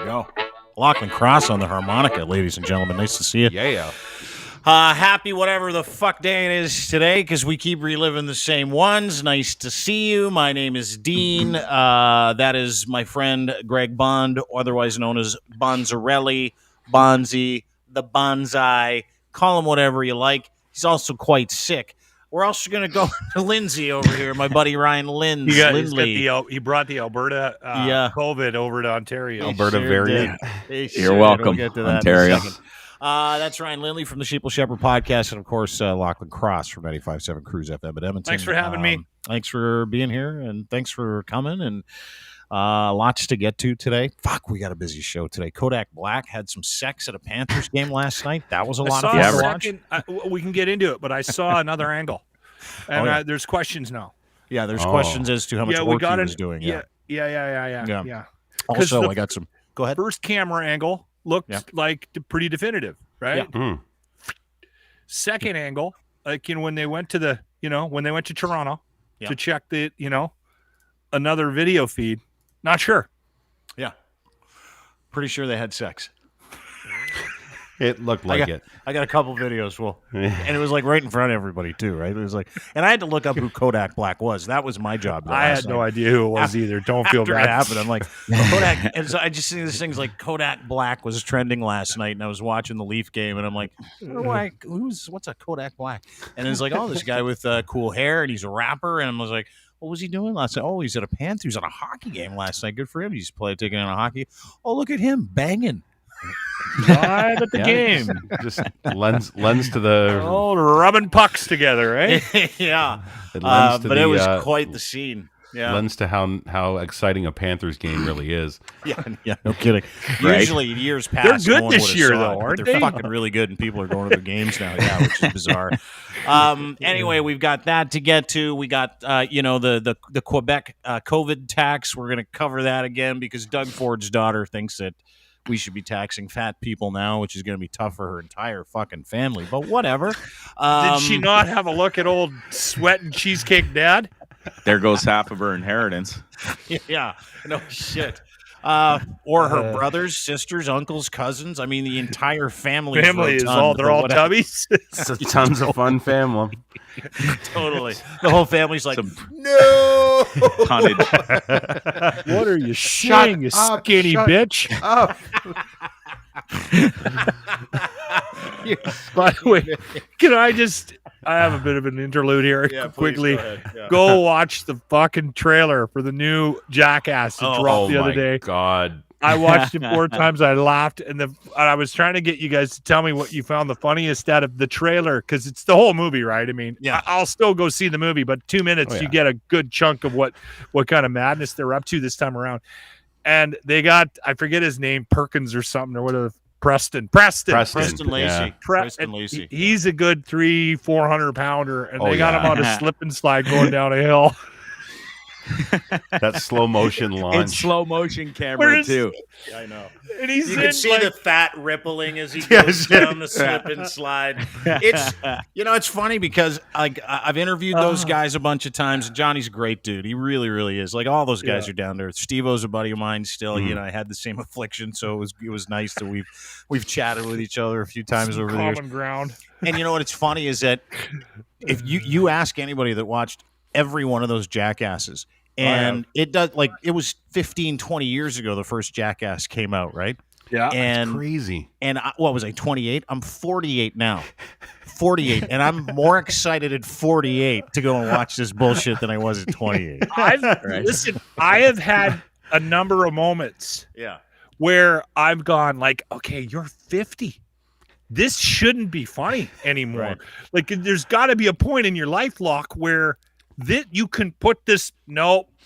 go. Lachlan Cross on the harmonica, ladies and gentlemen. Nice to see you. Yeah. Happy whatever the fuck day it is today, because we keep reliving the same ones. Nice to see you. My name is Dean. That is my friend Greg Bond, otherwise known as Bonzarelli, Bonzi, the Bonsai. Call him whatever you like. He's also quite sick. We're also going to go to Lindsay over here, my buddy Ryan Lindley. He brought the Alberta COVID over to Ontario. Alberta variant. You're welcome, we'll get to that Ontario. in a second. That's Ryan Lindley from the Sheeple Shepherd podcast, and of course, Lachlan Cross from 95.7 Cruise FM at Edmonton. Thanks for having me. Thanks for being here, and thanks for coming, and lots to get to today. Fuck, we got a busy show today. Kodak Black had some sex at a Panthers game last night. That was a lot of fun to watch. We can get into it, but I saw another angle, and there's questions now. Yeah, there's questions as to how much work he was doing. Yeah. Also, I got some. Go ahead. First camera angle looked like pretty definitive, right? Yeah. Mm. Second angle, like when they went to Toronto to check the another video feed. Not sure. Yeah. Pretty sure they had sex. It looked like it. I got a couple videos, and it was like right in front of everybody too, right? It was like, and I had to look up who Kodak Black was. That was my job. I had no idea who it was either. Don't feel bad. After it happened, I'm like, Kodak. And so I just see these things like Kodak Black was trending last night, and I was watching the Leaf game, and I'm like, what's a Kodak Black? And it's like, this guy with cool hair, and he's a rapper, and I was like, what was he doing last night? Oh, he's at a Panthers. He was at a hockey game last night. Good for him. He's taking on a hockey. Oh, look at him banging. Live at the game. Just lends to the rubbing pucks together, right? Yeah. But it was quite the scene. Yeah. Lends to how exciting a Panthers game really is. Yeah, no kidding. Right. Usually years past, they're good this year, though, aren't they? They're fucking really good, and people are going to their games now. Yeah, which is bizarre. Anyway, we've got that to get to. We got the Quebec COVID tax. We're going to cover that again because Doug Ford's daughter thinks that we should be taxing fat people now, which is going to be tough for her entire fucking family. But whatever. Did she not have a look at old sweat and cheesecake dad? There goes half of her inheritance. Yeah, no shit. Or her brothers, sisters, uncles, cousins. I mean, the entire family is all tubbies. It's a tons of fun family. Totally. The whole family's like, no tonnage. What are you saying, you skinny bitch? Up. By the way, I have a bit of an interlude here. Quickly, go watch the fucking trailer for the new Jackass that dropped the other day. God. I watched it 4 times. I laughed, and I was trying to get you guys to tell me what you found the funniest out of the trailer, because it's the whole movie, right? I mean, I'll still go see the movie, but 2 minutes, you get a good chunk of what kind of madness they're up to this time around. And they got, I forget his name, Perkins or something, or whatever. Preston Lacey. Yeah. Preston Lacey. He's a good 300-400 pounder, and they got him on a slip and slide going down a hill. That slow motion launch. It's slow motion camera too. Yeah, I know. And you can see the fat rippling as he goes down the slip and slide. It's it's funny because I've interviewed those guys a bunch of times. Johnny's a great dude. He really, really is. Like all those guys are down there. Steve-O's a buddy of mine still. He and I had the same affliction, so it was nice that we've chatted with each other a few times over the years. Common ground. And you know what? It's funny is that if you ask anybody that watched every one of those Jackasses. And it does, like, it was 15, 20 years ago the first Jackass came out, right? Yeah. And that's crazy. And what was I, 28? I'm 48 now. 48. And I'm more excited at 48 to go and watch this bullshit than I was at 28. Listen, I have had a number of moments where I've gone like, okay, you're 50. This shouldn't be funny anymore. Right. Like, there's got to be a point in your life, Locke, where you can put this.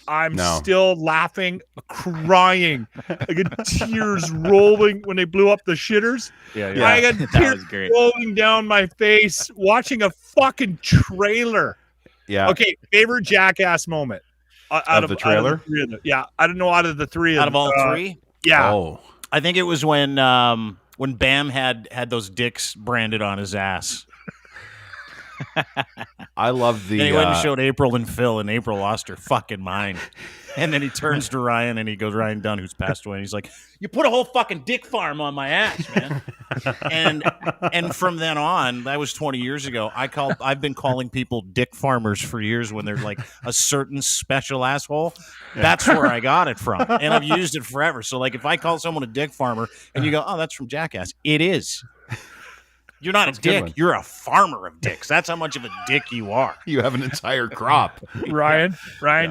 I'm still laughing, crying. I got tears rolling when they blew up the shitters. Yeah. I got tears rolling down my face watching a fucking trailer. Yeah. Okay, favorite Jackass moment out of the trailer? I don't know out of the three. Out of all three? Yeah. Oh. I think it was when Bam had those dicks branded on his ass. I love the. And he went and showed April and Phil, and April lost her fucking mind. And then he turns to Ryan, and he goes, Ryan Dunn, who's passed away, and he's like, "You put a whole fucking dick farm on my ass, man." and from then on, that was 20 years ago. I've been calling people dick farmers for years when they're like a certain special asshole. That's where I got it from, and I've used it forever. So, like, if I call someone a dick farmer, and you go, "Oh, that's from Jackass," it is. You're not a dick. You're a farmer of dicks. That's how much of a dick you are. You have an entire crop. Ryan,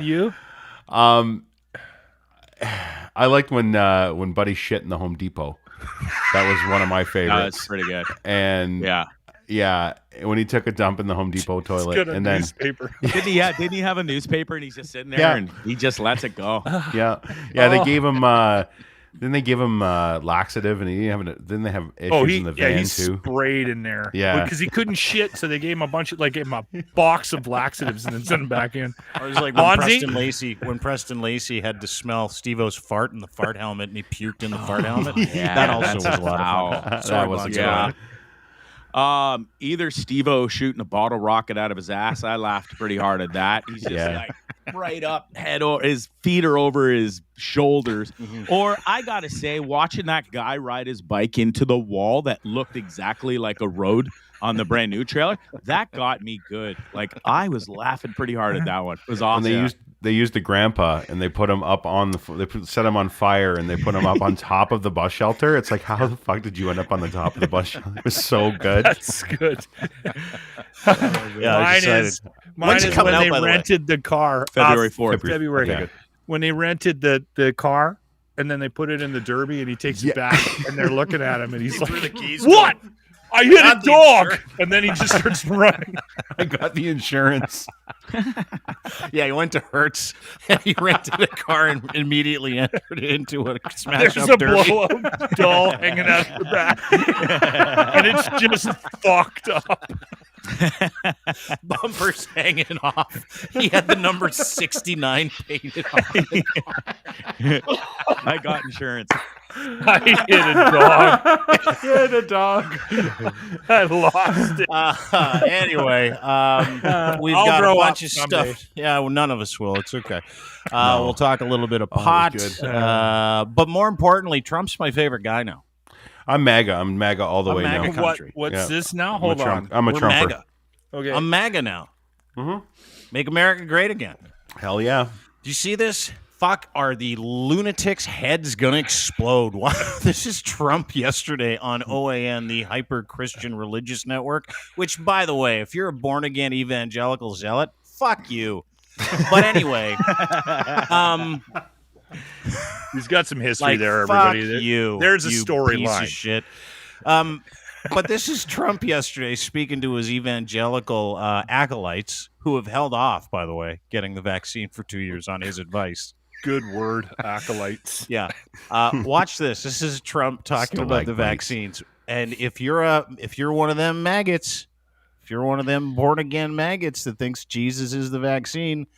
you? I liked when Buddy shit in the Home Depot. That was one of my favorites. That's pretty good. And yeah, when he took a dump in the Home Depot toilet, and then newspaper. Didn't he have a newspaper and he's just sitting there and he just lets it go? They gave him. Then they give him laxative, and then they have issues in the van he too. Sprayed in there. Yeah, because he couldn't shit, so they gave him a box of laxatives and then sent him back in. Or it was like when Preston Lacey had to smell Steve-O's fart in the fart helmet, and he puked in the fart helmet. Yeah, that also was a lot of fun. That was a good one. Either Steve-O shooting a bottle rocket out of his ass. I laughed pretty hard at that. He's just like right up, his feet are over his shoulders. Or I gotta say, watching that guy ride his bike into the wall that looked exactly like a road on the brand new trailer, that got me good. Like, I was laughing pretty hard at that one. It was awesome. And they used the grandpa, and they put him up on set him on fire, and they put him up on top of the bus shelter. It's like, how the fuck did you end up on the top of the bus shelter? It was so good. That's good. Yeah, mine is when they rented the car. February 4th. February. Okay. When they rented the car, and then they put it in the Derby, and he takes it back, and they're looking at him, and he's like, "What? I hit a dog!" And then he just starts running. I got the insurance. Yeah, he went to Hertz, and he rented a car and immediately entered into a smash-up Derby. There's a blow-up doll hanging out the back, and it's just fucked up. Bumpers hanging off. He had the number 69 painted on it. I got insurance. I hit a dog. Hit a dog. I lost it. Anyway, we've got a bunch of stuff. Yeah, well, none of us will. It's okay. We'll talk a little bit of pot. But more importantly, Trump's my favorite guy now. I'm MAGA. I'm MAGA all the way now. What's this now? Hold on. I'm a Trumper. MAGA. Okay. I'm MAGA now. Mm-hmm. Make America great again. Hell yeah. Do you see this? Fuck, are the lunatics' heads gonna explode? Wow. This is Trump yesterday on OAN, the hyper-Christian religious network, which, by the way, if you're a born-again evangelical zealot, fuck you. But anyway, he's got some history like, there, fuck everybody. You, There's a piece storyline. of shit. But this is Trump yesterday speaking to his evangelical acolytes, who have held off, by the way, getting the vaccine for 2 years on his advice. Good word, acolytes. Yeah. Watch this. This is Trump talking about the vaccines. And if you're one of them maggots, if you're one of them born again maggots that thinks Jesus is the vaccine,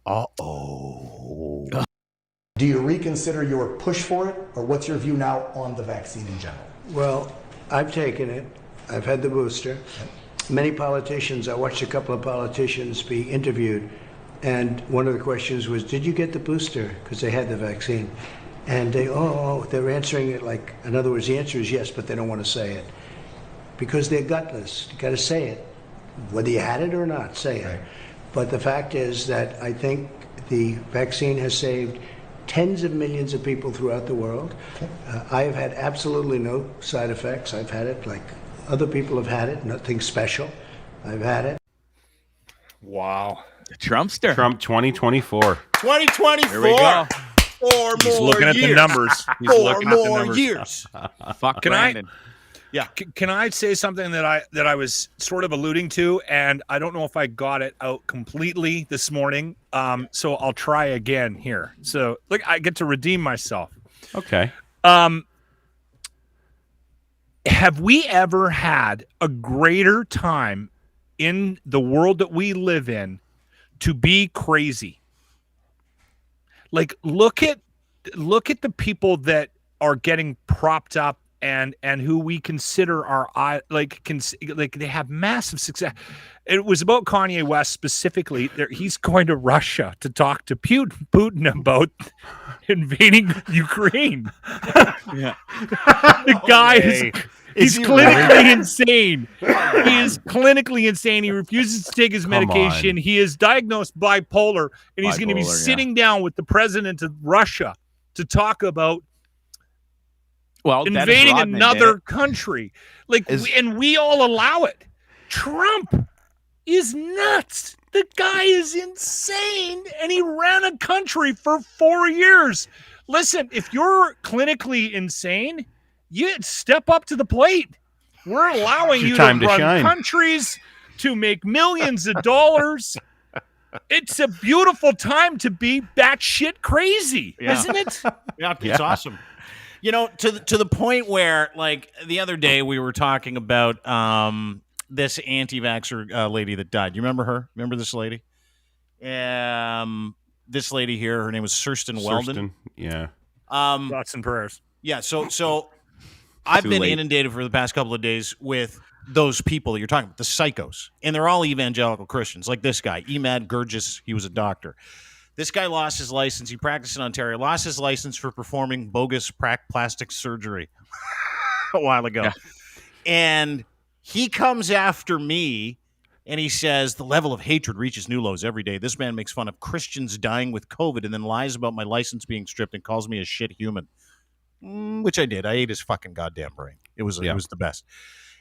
do you reconsider your push for it, or what's your view now on the vaccine in general? Well, I've taken it. I've had the booster. Many politicians, I watched a couple of politicians be interviewed, and one of the questions was, did you get the booster? Because they had the vaccine. And they're answering it like, in other words, the answer is yes, but they don't want to say it. Because they're gutless. You got to say it. Whether you had it or not, say it. Right. But the fact is that I think the vaccine has saved tens of millions of people throughout the world. I have had absolutely no side effects. I've had it like other people have had it, nothing special. I've had it. Wow. The Trumpster. Trump 2024. 2024. Here we go. He's looking at the numbers. He's looking at the numbers. Years. Fuck Brandon. Yeah. Can I say something that I was sort of alluding to, and I don't know if I got it out completely this morning. So I'll try again here. So look, I get to redeem myself. Okay. Have we ever had a greater time in the world that we live in to be crazy? Like, look at the people that are getting propped up and who we consider like they have massive success. It was about Kanye West specifically. He's going to Russia to talk to Putin about invading Ukraine. Yeah. The guy he's clinically insane. He is clinically insane. He refuses to take his medication. He is diagnosed bipolar, and he's going to be sitting down with the president of Russia to talk about invading another country. And we all allow it. Trump is nuts. The guy is insane, and he ran a country for 4 years. Listen, if you're clinically insane, you step up to the plate. We're allowing you to run countries, to make millions of dollars. It's a beautiful time to be batshit crazy, isn't it? Yeah, it's awesome. You know, to the point where, like, the other day we were talking about this anti-vaxxer lady that died. You remember her? Remember this lady? This lady here, her name was Kirsten Weldon. Yeah. Thoughts and prayers. Yeah, so I've been inundated for the past couple of days with those people that you're talking about, the psychos. And they're all evangelical Christians, like this guy, Emad Gurgis. He was a doctor. This guy lost his license. He practiced in Ontario, lost his license for performing bogus plastic surgery a while ago. Yeah. And he comes after me, and he says, the level of hatred reaches new lows every day. This man makes fun of Christians dying with COVID and then lies about my license being stripped and calls me a shit human. Which I did. I ate his fucking goddamn brain. It was the best.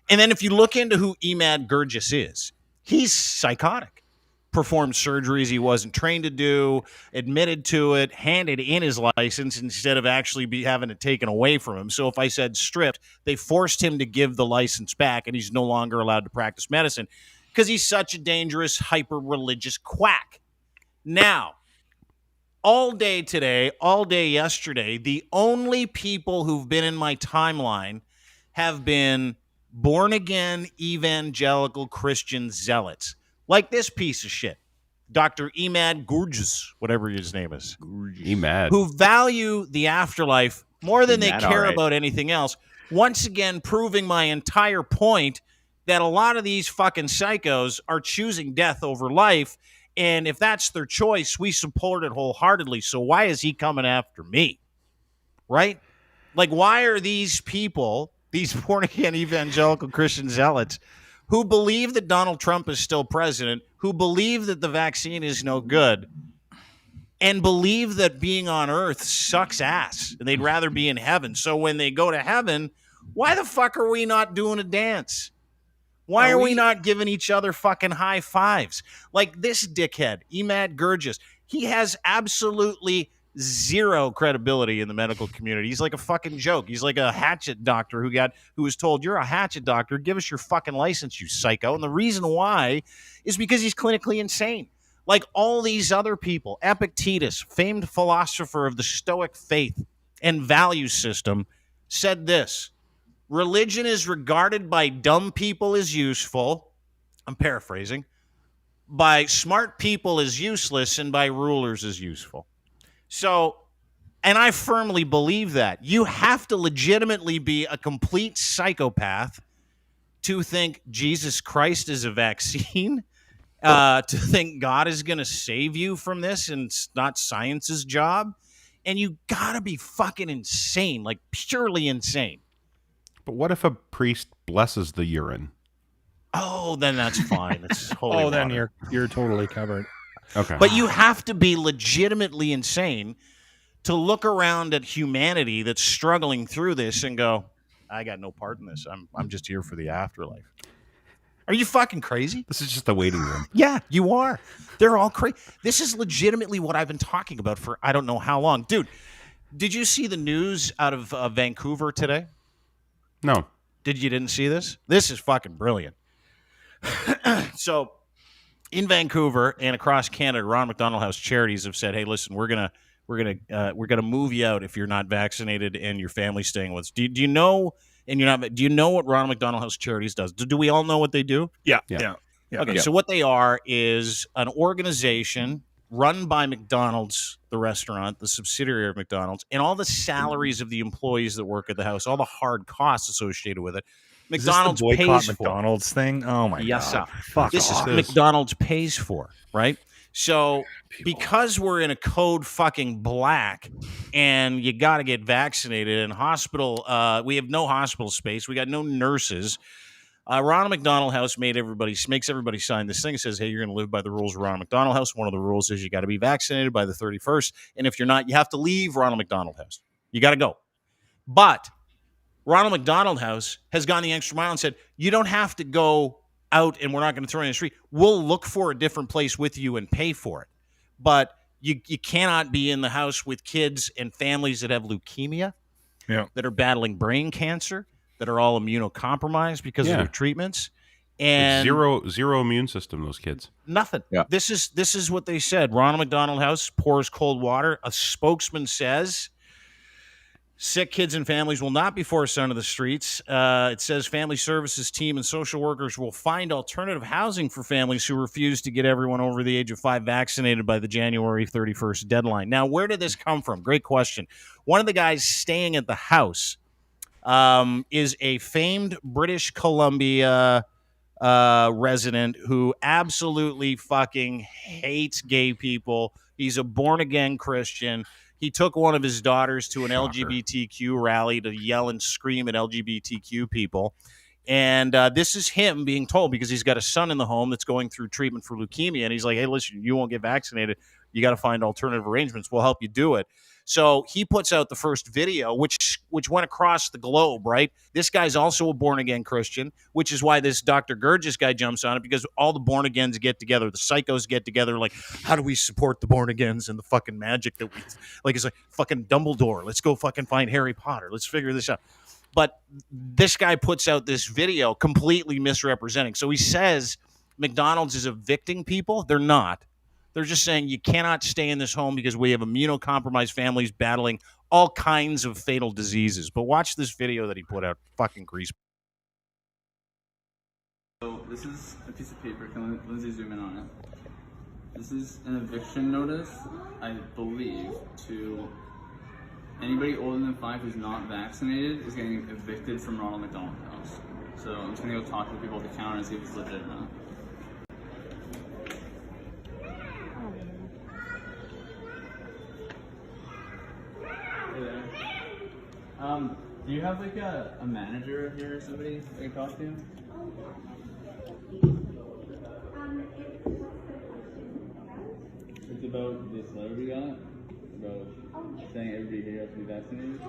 And then if you look into who Emad Gurgis is, he's psychotic. Performed surgeries he wasn't trained to do, admitted to it, handed in his license instead of actually having it taken away from him. So if I said stripped, they forced him to give the license back, and he's no longer allowed to practice medicine because he's such a dangerous, hyper-religious quack. Now, all day today, all day yesterday, the only people who've been in my timeline have been born-again evangelical Christian zealots. Like this piece of shit, Dr. Emad Gurgis, whatever his name is. Emad. Who value the afterlife more than they care about anything else. Once again, proving my entire point that a lot of these fucking psychos are choosing death over life. And if that's their choice, we support it wholeheartedly. So why is he coming after me? Right? Like, why are these people, these born-again evangelical Christian zealots, who believe that Donald Trump is still president, who believe that the vaccine is no good, and believe that being on Earth sucks ass, and they'd rather be in heaven. So when they go to heaven, why the fuck are we not doing a dance? Why are we not giving each other fucking high fives? Like this dickhead, Emad Gurgis, he has absolutely zero credibility in the medical community. He's like a fucking joke. He's like a hatchet doctor who was told, you're a hatchet doctor, give us your fucking license, you psycho. And the reason why is because he's clinically insane. Like all these other people, Epictetus, famed philosopher of the Stoic faith and value system, said this: religion is regarded by dumb people as useful. I'm paraphrasing. By smart people as useless, and by rulers as useful. So, and I firmly believe that. You have to legitimately be a complete psychopath to think Jesus Christ is a vaccine, to think God is going to save you from this and it's not science's job. And you got to be fucking insane, like purely insane. But what if a priest blesses the urine? Oh, then that's fine. It's holy water. Then you're totally covered. Okay. But you have to be legitimately insane to look around at humanity that's struggling through this and go, I got no part in this. I'm just here for the afterlife. Are you fucking crazy? This is just the waiting room. Yeah, you are. They're all crazy. This is legitimately what I've been talking about for I don't know how long. Dude, did you see the news out of Vancouver today? No. You didn't see this? This is fucking brilliant. So, in Vancouver and across Canada, Ronald McDonald House charities have said, "Hey, listen, we're gonna move you out if you're not vaccinated and your family's staying with us." Do you know? And you're not. Do you know what Ronald McDonald House charities does? Do we all know what they do? Yeah. Okay, so what they are is an organization run by McDonald's, the restaurant, the subsidiary of McDonald's, and all the salaries of the employees that work at the house, all the hard costs associated with it. McDonald's pays for McDonald's thing. Oh my yes, god! This is McDonald's pays for, right? So because we're in a code fucking black, and you got to get vaccinated in hospital, we have no hospital space. We got no nurses. Ronald McDonald House makes everybody sign this thing. It says, hey, you're going to live by the rules of Ronald McDonald House. One of the rules is you got to be vaccinated by the 31st. And if you're not, you have to leave Ronald McDonald House. You got to go. But Ronald McDonald House has gone the extra mile and said, you don't have to go out and we're not going to throw you in the street. We'll look for a different place with you and pay for it. But you cannot be in the house with kids and families that have leukemia, that are battling brain cancer, that are all immunocompromised because of their treatments, and zero immune system. Those kids, nothing. Yeah. This is what they said. Ronald McDonald House pours cold water. A spokesman says sick kids and families will not be forced onto the streets. It says family services team and social workers will find alternative housing for families who refuse to get everyone over the age of 5 vaccinated by the January 31st deadline. Now, where did this come from? Great question. One of the guys staying at the house is a famed British Columbia resident who absolutely fucking hates gay people. He's a born-again Christian. He took one of his daughters to an LGBTQ rally to yell and scream at LGBTQ people. And this is him being told, because he's got a son in the home that's going through treatment for leukemia. And he's like, hey, listen, you won't get vaccinated. You got to find alternative arrangements. We'll help you do it. So he puts out the first video, which went across the globe, right? This guy's also a born-again Christian, which is why this Dr. Gurgis guy jumps on it, because all the born-agains get together. The psychos get together, like, how do we support the born-agains and the fucking magic that we... Like, it's like, fucking Dumbledore. Let's go fucking find Harry Potter. Let's figure this out. But this guy puts out this video completely misrepresenting. So he says McDonald's is evicting people. They're not. They're just saying you cannot stay in this home because we have immunocompromised families battling all kinds of fatal diseases. But watch this video that he put out. Fucking grease. So this is a piece of paper. Can Lindsay zoom in on it? This is an eviction notice, I believe, to anybody older than 5 who's not vaccinated is getting evicted from Ronald McDonald House. So I'm just gonna go talk to the people at the counter and see if it's legit or not. Do you have like a manager here or somebody I can talk to? It's about this letter we got, about saying everybody here has to be vaccinated.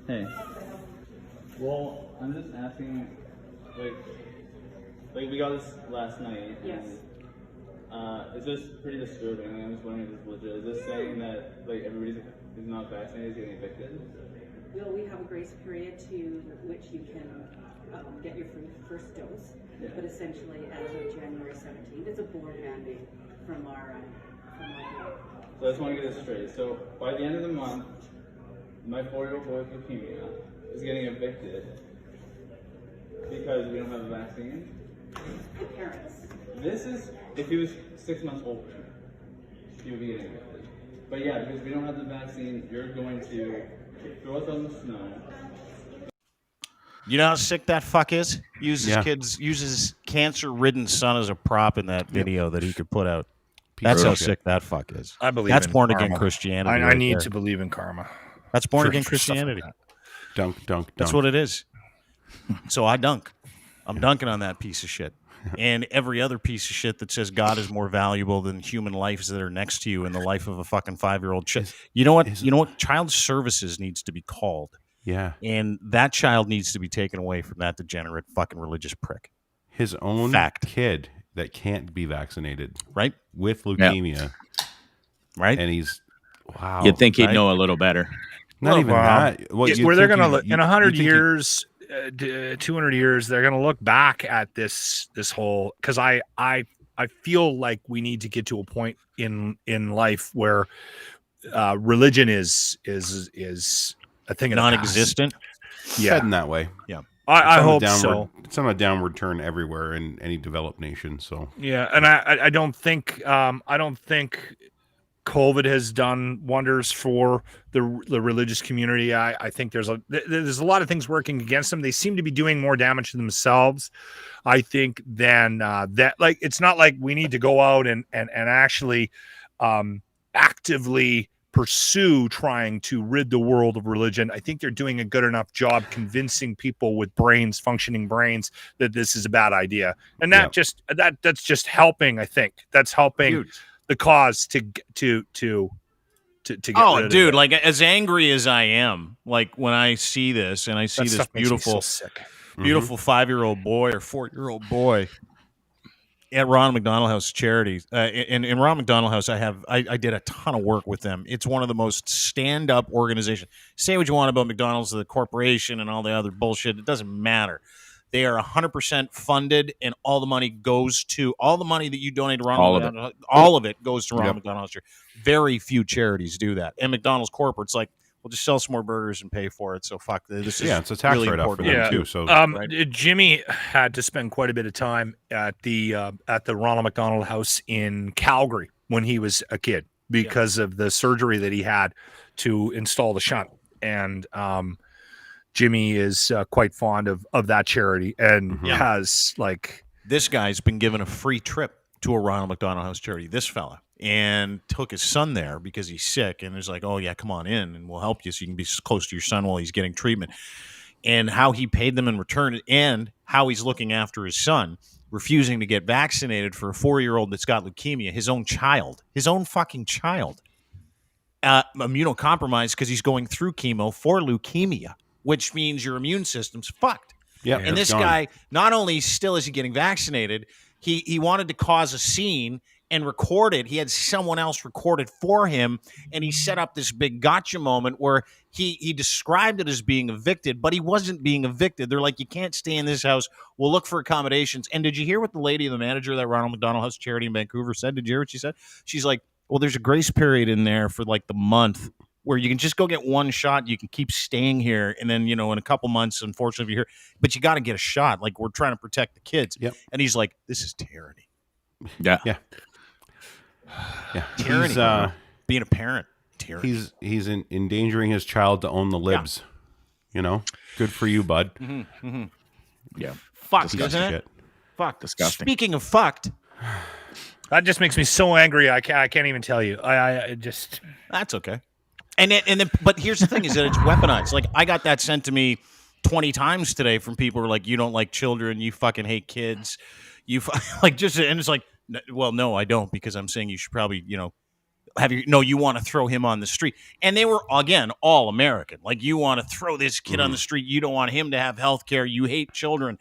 Hey. Well, I'm just asking, like we got this last night. Yes. And, it's just pretty disturbing. I'm just wondering if it's legit. Is this saying that like everybody who's not vaccinated is getting evicted? Well, we have a grace period to which you can get your first dose. Yeah. But essentially, as of January 17th, it's a board mandate from our board. So I just want to get this straight. So by the end of the month, my 4-year-old boy with leukemia is getting evicted because we don't have a vaccine. The parents. This is, if he was 6 months older, he would be getting evicted. But yeah, because we don't have the vaccine, you're going to throw us on the snow. You know how sick that fuck is? Uses cancer-ridden son as a prop in that video that he could put out. That's how sick that fuck is. I believe that's in born-again karma. Christianity. I need to believe in karma. That's born-again Christianity. Like dunk, dunk. That's what it is. So I dunk. I'm dunking on that piece of shit. And every other piece of shit that says God is more valuable than human lives that are next to you and the life of a fucking 5-year-old child. You know what? Child services needs to be called. Yeah. And that child needs to be taken away from that degenerate fucking religious prick. His own kid that can't be vaccinated. Right. With leukemia. Yeah. Right. And he's, wow. You'd think he'd know a little better. Not even that. Well, where they're going to, in 100 years, 200 years, they're going to look back at this whole, because I feel like we need to get to a point in life where religion is a thing of the non-existent. past. Yeah, Heading that way. Yeah. I hope so. It's on a downward turn everywhere in any developed nation. So yeah, and I don't think COVID has done wonders for the religious community. I think there's a lot of things working against them. They seem to be doing more damage to themselves, I think, than that. Like, it's not like we need to go out and actually actively pursue trying to rid the world of religion. I think they're doing a good enough job convincing people with functioning brains, that this is a bad idea, and that's just helping. I think that's helping. Huge. The cause to get oh, rid of dude, it. like, as angry as I am, like, when I see this and I see this beautiful 5-year-old boy or 4-year-old boy at Ronald McDonald House charity. In Ronald McDonald House, I did a ton of work with them. It's one of the most stand-up organizations. Say what you want about McDonald's, the corporation, and all the other bullshit. It doesn't matter. They are 100% funded, and all the money that you donate to Ronald McDonald, all of it goes to Ronald McDonald House. Very few charities do that. And McDonald's corporate's like, we'll just sell some more burgers and pay for it. So fuck this. It's a tax really write-off for them too. So Jimmy had to spend quite a bit of time at the Ronald McDonald House in Calgary when he was a kid because of the surgery that he had to install the shunt. And Jimmy is quite fond of that charity and has, like, this guy's been given a free trip to a Ronald McDonald House charity. This fella, and took his son there because he's sick, and is like, oh yeah, come on in and we'll help you so you can be close to your son while he's getting treatment. And how he paid them in return, and how he's looking after his son, refusing to get vaccinated for a 4-year-old that's got leukemia, his own fucking child, immunocompromised because he's going through chemo for leukemia, which means your immune system's fucked. Yeah, and this guy, not only still is he getting vaccinated, he wanted to cause a scene and record it. He had someone else record it for him, and he set up this big gotcha moment where he described it as being evicted, but he wasn't being evicted. They're like, you can't stay in this house. We'll look for accommodations. And did you hear what the lady, the manager of that Ronald McDonald House charity in Vancouver said? Did you hear what she said? She's like, well, there's a grace period in there for like the month where you can just go get one shot. You can keep staying here. And then, in a couple months, unfortunately, if you're here, but you got to get a shot. Like, we're trying to protect the kids. Yep. And he's like, this is tyranny. Yeah. Tyranny. He's, being a parent. Tyranny. He's endangering his child to own the libs. Good for you, bud. Mm-hmm, mm-hmm. Yeah. Fucked, isn't it? Fuck. Disgusting. Speaking of fucked. That just makes me so angry. I can't even tell you. I just. That's okay. And then, but here's the thing: is that it's weaponized. Like, I got that sent to me 20 times today from people who are like, "You don't like children. You fucking hate kids. You like just." And it's like, well, no, I don't, because I'm saying you should probably, you want to throw him on the street. And they were, again, all American. Like, you want to throw this kid on the street. You don't want him to have health care. You hate children.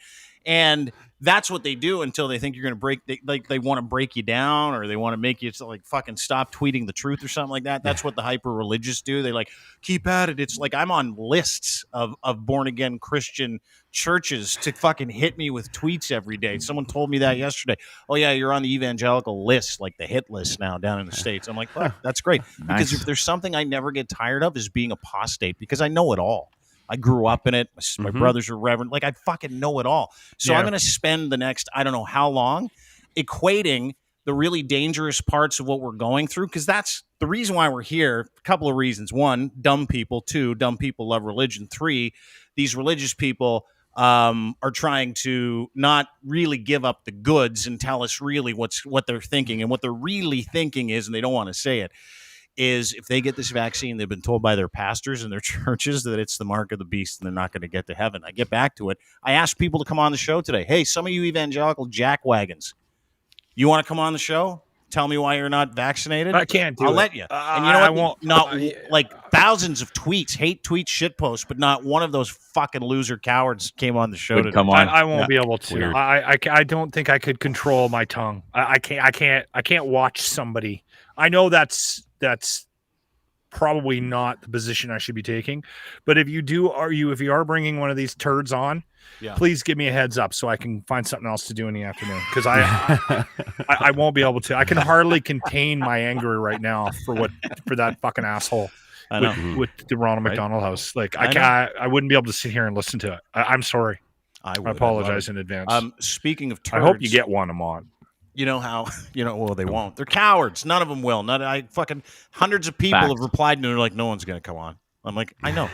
And that's what they do until they think you're going to they want to break you down, or they want to make you like fucking stop tweeting the truth or something like that. That's what the hyper religious do. They like, keep at it. It's like I'm on lists of born again Christian churches to fucking hit me with tweets every day. Someone told me that yesterday. Oh yeah, you're on the evangelical list, like the hit list now down in the States. I'm like, fuck, that's great. Because if there's something I never get tired of, is being apostate, because I know it all. I grew up in it. My brothers are reverend. Like, I fucking know it all. So I'm going to spend the next, I don't know how long, equating the really dangerous parts of what we're going through, because that's the reason why we're here. A couple of reasons. One, dumb people. Two, dumb people love religion. Three, these religious people are trying to not really give up the goods and tell us really what they're thinking. And what they're really thinking is, and they don't want to say it, is if they get this vaccine, they've been told by their pastors and their churches that it's the mark of the beast and they're not going to get to heaven. I get back to it. I asked people to come on the show today. Hey, some of you evangelical jackwagons, you want to come on the show? Tell me why you're not vaccinated. I can't do it. I'll let you. And you know what? I won't. Not like thousands of tweets, hate tweets, shit posts, but not one of those fucking loser cowards came on the show today. Come on. I won't be able to. I don't think I could control my tongue. I can't watch somebody. I know that's probably not the position I should be taking. But if you are bringing one of these turds on, please give me a heads up so I can find something else to do in the afternoon, because I won't be able to. I can hardly contain my anger right now for that fucking asshole with the Ronald McDonald House. Like I wouldn't be able to sit here and listen to it. I'm sorry. I apologize in advance. Speaking of turds, I hope you get one, Amon. You know how, well, they won't. They're cowards. None of them will. Hundreds of people have replied and they're like, no one's going to come on. I'm like, I know.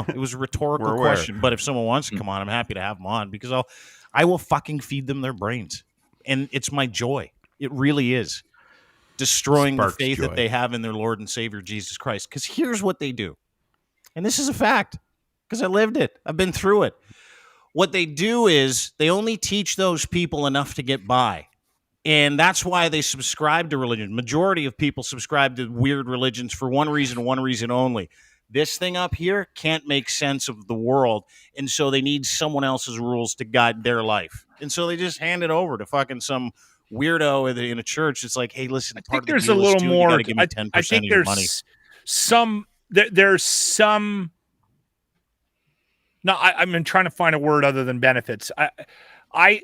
It was a rhetorical question. But if someone wants to come on, I'm happy to have them on, because I will fucking feed them their brains. And it's my joy. It really is. Destroying the faith that they have in their Lord and Savior, Jesus Christ. Because here's what they do. And this is a fact, because I lived it. I've been through it. What they do is they only teach those people enough to get by. And that's why they subscribe to religion. Majority of people subscribe to weird religions for one reason only. This thing up here can't make sense of the world, and so they need someone else's rules to guide their life. And so they just hand it over to fucking some weirdo in a church. It's like, hey, listen, I think there's a little more. You gotta give me 10% I think of your there's money. There's some. No, I've been trying to find a word other than benefits. I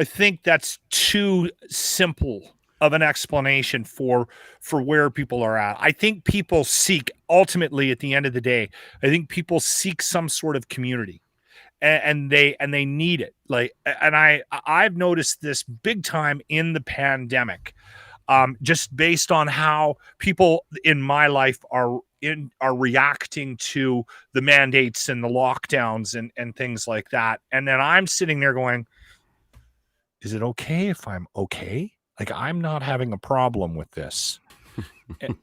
think that's too simple of an explanation for where people are at. I think people seek, ultimately, at the end of the day, I think people seek some sort of community, and they need it. I've noticed this big time in the pandemic, just based on how people in my life are reacting to the mandates and the lockdowns and things like that. And then I'm sitting there going, is it okay if I'm okay? Like, I'm not having a problem with this.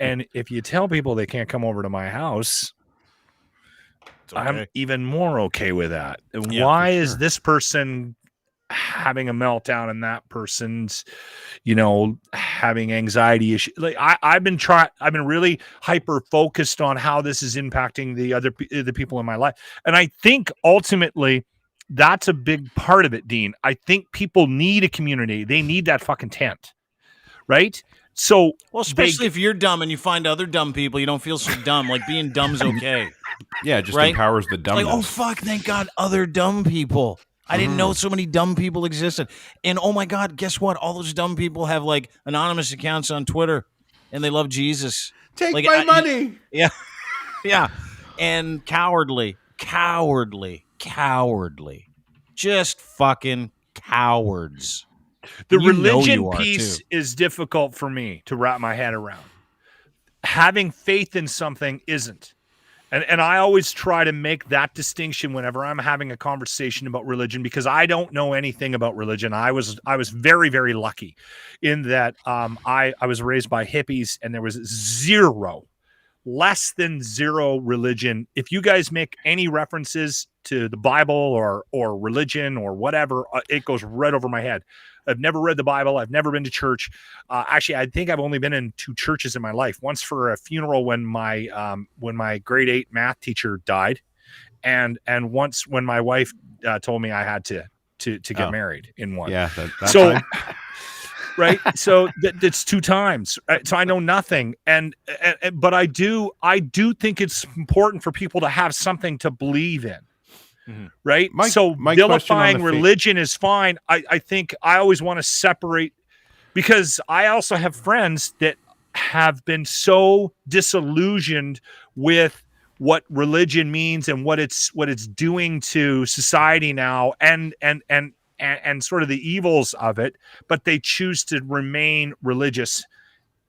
And if you tell people they can't come over to my house, okay, I'm even more okay with that. Yeah, why is this person having a meltdown and that person's, having anxiety issues? Like, I've been really hyper focused on how this is impacting the people in my life. And I think ultimately, that's a big part of it, Dean. I think people need a community. They need that fucking tent, right? So, well, especially if you're dumb and you find other dumb people, you don't feel so dumb. Like, being dumb's okay. Yeah, it just empowers the dumbness. Like, oh fuck, thank God, other dumb people. I didn't know so many dumb people existed. And oh my God, guess what? All those dumb people have like anonymous accounts on Twitter, and they love Jesus. Take my money. Yeah, yeah, and cowardly. Just fucking cowards. The religion piece is difficult for me to wrap my head around. Having faith in something isn't. And I always try to make that distinction whenever I'm having a conversation about religion, because I don't know anything about religion. I was very, very lucky in that I was raised by hippies, and there was less than zero religion. If you guys make any references to the Bible or religion or whatever, it goes right over my head. I've never read the Bible. I've never been to church. Actually, I think I've only been in 2 churches in my life. Once for a funeral when my grade 8 math teacher died, and once when my wife told me I had to get married in one. Yeah, that's so. Right. So that's 2 times. So I know nothing. But I do think it's important for people to have something to believe in. Mm-hmm. Right. So vilifying religion is fine. I think I always want to separate, because I also have friends that have been so disillusioned with what religion means and what it's doing to society now, and sort of the evils of it, but they choose to remain religious,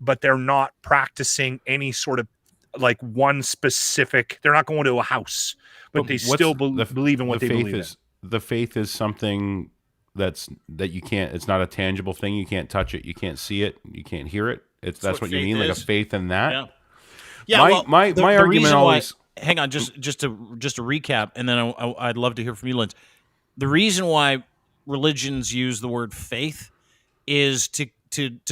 but they're not practicing any sort of like one specific. They're not going to a house, but they still believe in what they believe in. The faith is something that you can't. It's not a tangible thing. You can't touch it. You can't see it. You can't hear it. That's what you mean, like a faith in that. Yeah. Yeah. My argument always. Hang on, just to recap, and then I'd love to hear from you, Linz. The reason why religions use the word faith is to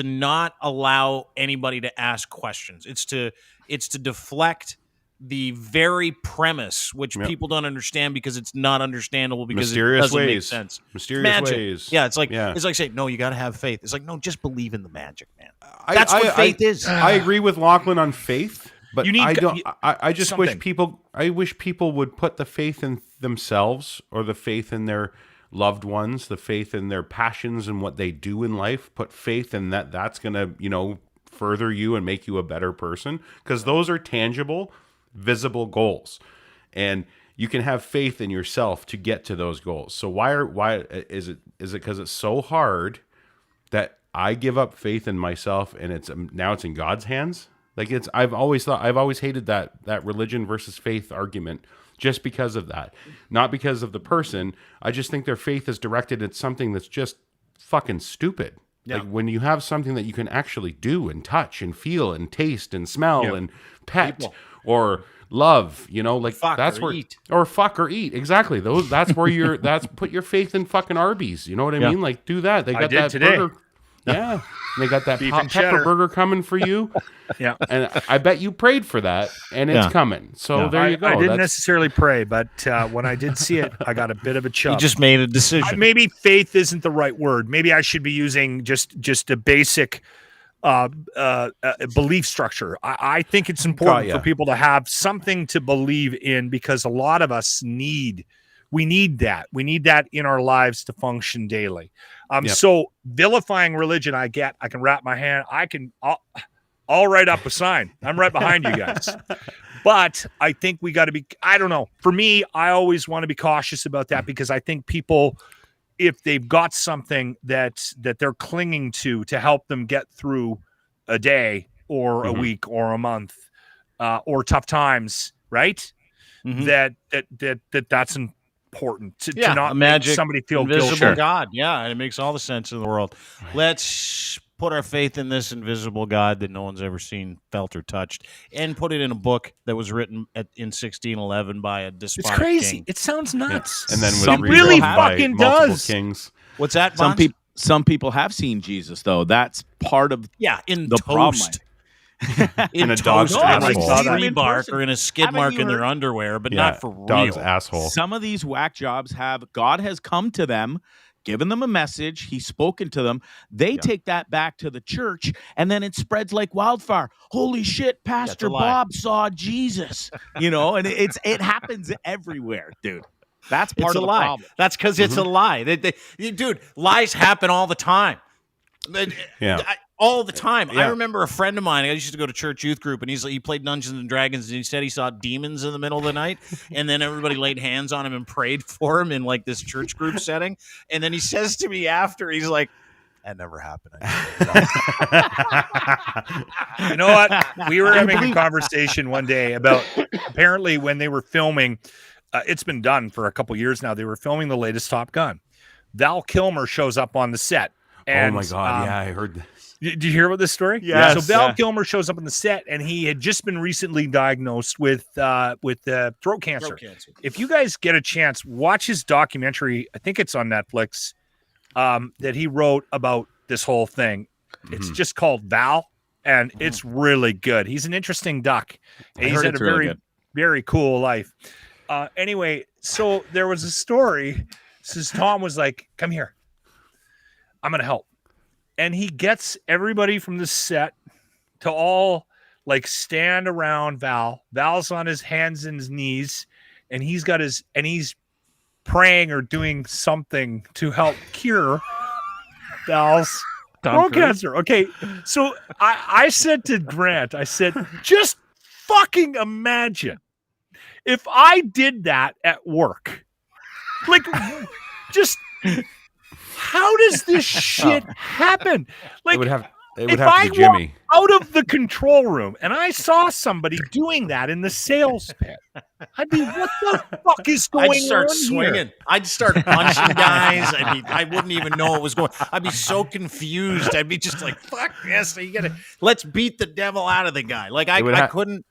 not allow anybody to ask questions. It's to deflect the very premise, which people don't understand because it's not understandable because mysterious it doesn't ways. make sense. Mysterious magic. ways. Yeah, it's like saying, no, you got to have faith. It's like, no, just believe in the magic, man. That's what faith is. I agree with Lachlan on faith, but You need I just something. wish people would put the faith in themselves or the faith in their loved ones, the faith in their passions and what they do in life. Put faith in that. That's gonna, further you and make you a better person, because those are tangible, visible goals, and you can have faith in yourself to get to those goals. So why is it because it's so hard that I give up faith in myself and it's in God's hands? Like I've always hated that religion versus faith argument just because of that, not because of the person. I just think their faith is directed at something that's just fucking stupid. Yeah. Like when you have something that you can actually do and touch and feel and taste and smell and pet or love, like fuck that's or where eat. Or fuck or eat. Exactly. That's where put your faith in fucking Arby's. You know what I mean? Like do that. They got that today. burger. Yeah. And they got that Beef hot and pepper cheddar. burger coming for you. Yeah. And I bet you prayed for that and it's coming. So there you go. I didn't necessarily pray, but when I did see it, I got a bit of a chub. You just made a decision. Maybe faith isn't the right word. Maybe I should be using just a basic belief structure. I think it's important for people to have something to believe in, because a lot of us need that. We need that in our lives to function daily. So vilifying religion, I can wrap my hand. I'll write up a sign. I'm right behind you guys. But I think we got to be, I don't know. For me, I always want to be cautious about that, because I think people, if they've got something that they're clinging to help them get through a day or a week or a month or tough times, right? That's important to not make somebody feel invisible guilty. God. Yeah, and it makes all the sense in the world. Let's put our faith in this invisible God that no one's ever seen, felt, or touched, and put it in a book that was written in 1611 by a despotic It's crazy. king. It sounds nuts. And then it really fucking does. Kings. What's that? Some people have seen Jesus, though. That's part of in the toast. In a dog's asshole. Like bark or in a skid mark in their underwear, but not for real. Dog's asshole. Some of these whack jobs God has come to them, given them a message. He's spoken to them. They take that back to the church, and then it spreads like wildfire. Holy shit, Pastor Bob saw Jesus. And it happens everywhere, dude. That's part of the lie. problem. That's because it's a lie. Dude, lies happen all the time. All the time. I remember a friend of mine, I used to go to church youth group, and he played Dungeons and Dragons, and he said he saw demons in the middle of the night, and then everybody laid hands on him and prayed for him in like this church group setting. And then he says to me after, he's like, that never happened. You know what? We were having a conversation one day about, apparently when they were filming, it's been done for a couple years now, they were filming the latest Top Gun. Val Kilmer shows up on the set. And, oh my God. I heard this. Did you hear about this story? Yes. So Val Kilmer shows up on the set, and he had just been recently diagnosed with throat cancer. If you guys get a chance, watch his documentary. I think it's on Netflix. That he wrote about this whole thing. It's just called Val, and it's really good. He's an interesting duck. And he's had a very, very cool life. Anyway, so there was a story. Says Tom was like, "Come here, I'm gonna help." And he gets everybody from the set to all like stand around Val. Val's on his hands and his knees, and he's praying or doing something to help cure Val's throat cancer. Okay, so I said to Grant, I said, just fucking imagine if I did that at work. Like, just... How does this shit happen? Like, it would have to be I Jimmy. out of the control room and I saw somebody doing that in the sales pit, I'd be, what the fuck is going on? I'd start swinging. Here? I'd start punching guys. I wouldn't even know what was going. I'd be so confused. I'd be just like, fuck this. Let's beat the devil out of the guy. Like I couldn't.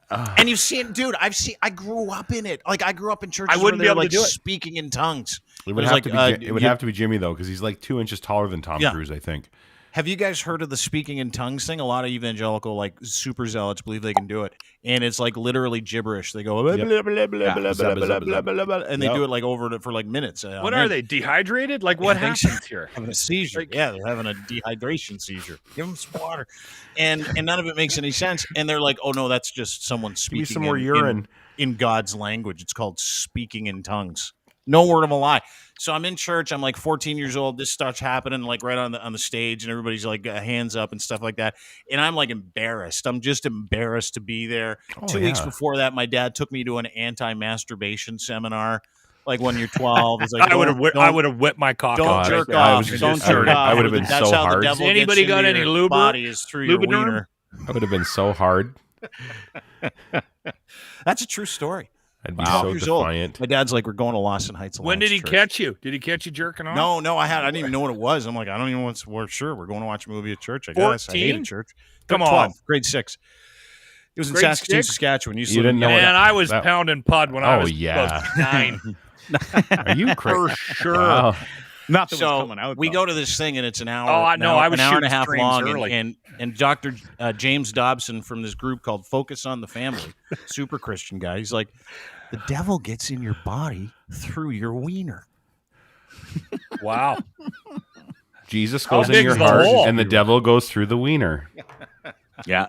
And you've seen, dude, I grew up in it. Like I grew up in churches I wouldn't where be able like to do it. Speaking in tongues. It would have to be Jimmy though, because he's like 2 inches taller than Tom Cruise, I think. Have you guys heard of the speaking in tongues thing? A lot of evangelical, like super zealots, believe they can do it, and it's like literally gibberish. They go blah, blah, blah, blah, blah, blah, blah, blah, blah, blah, and they do it like over for like minutes. What are they, dehydrated? Like what happens here? Having a seizure. Yeah, they're having a dehydration seizure. Give them some water, and none of it makes any sense. And they're like, oh no, that's just someone speaking. Give me some more urine in God's language. It's called speaking in tongues. No word of a lie. So I'm in church. I'm like 14 years old. This starts happening like right on the stage, and everybody's like hands up and stuff like that. And I'm like embarrassed. I'm just embarrassed to be there. 2 weeks before that, my dad took me to an anti-masturbation seminar. Like when you're 12, it's like I would have whipped my cock. Don't jerk off. Don't jerk off. I would have been so hard. Has anybody got any lube? Body is through your wiener. I would have been so hard. That's a true story. I'd be so defiant. My dad's like, we're going to Lawson Heights. When did he catch you? Did he catch you jerking off? No, I didn't even know what it was. I'm like, I don't even know we're sure. We're going to watch a movie at church, I guess. 14? I hated church. Come 12, on. grade 6. It was in Grade Saskatoon, 6? Saskatchewan. You didn't know Man, I was pounding pud when I was 9. Are you crazy? For sure. Wow. Nothing So was coming out. we though. go to this thing, and it's an hour. Oh, I know. I was an hour and a shooting half streams long, early. and Dr. James Dobson from this group called Focus on the Family, super Christian guy. He's like, the devil gets in your body through your wiener. Wow. Jesus goes in big your is the heart, hole? and the devil goes through the wiener. Yeah.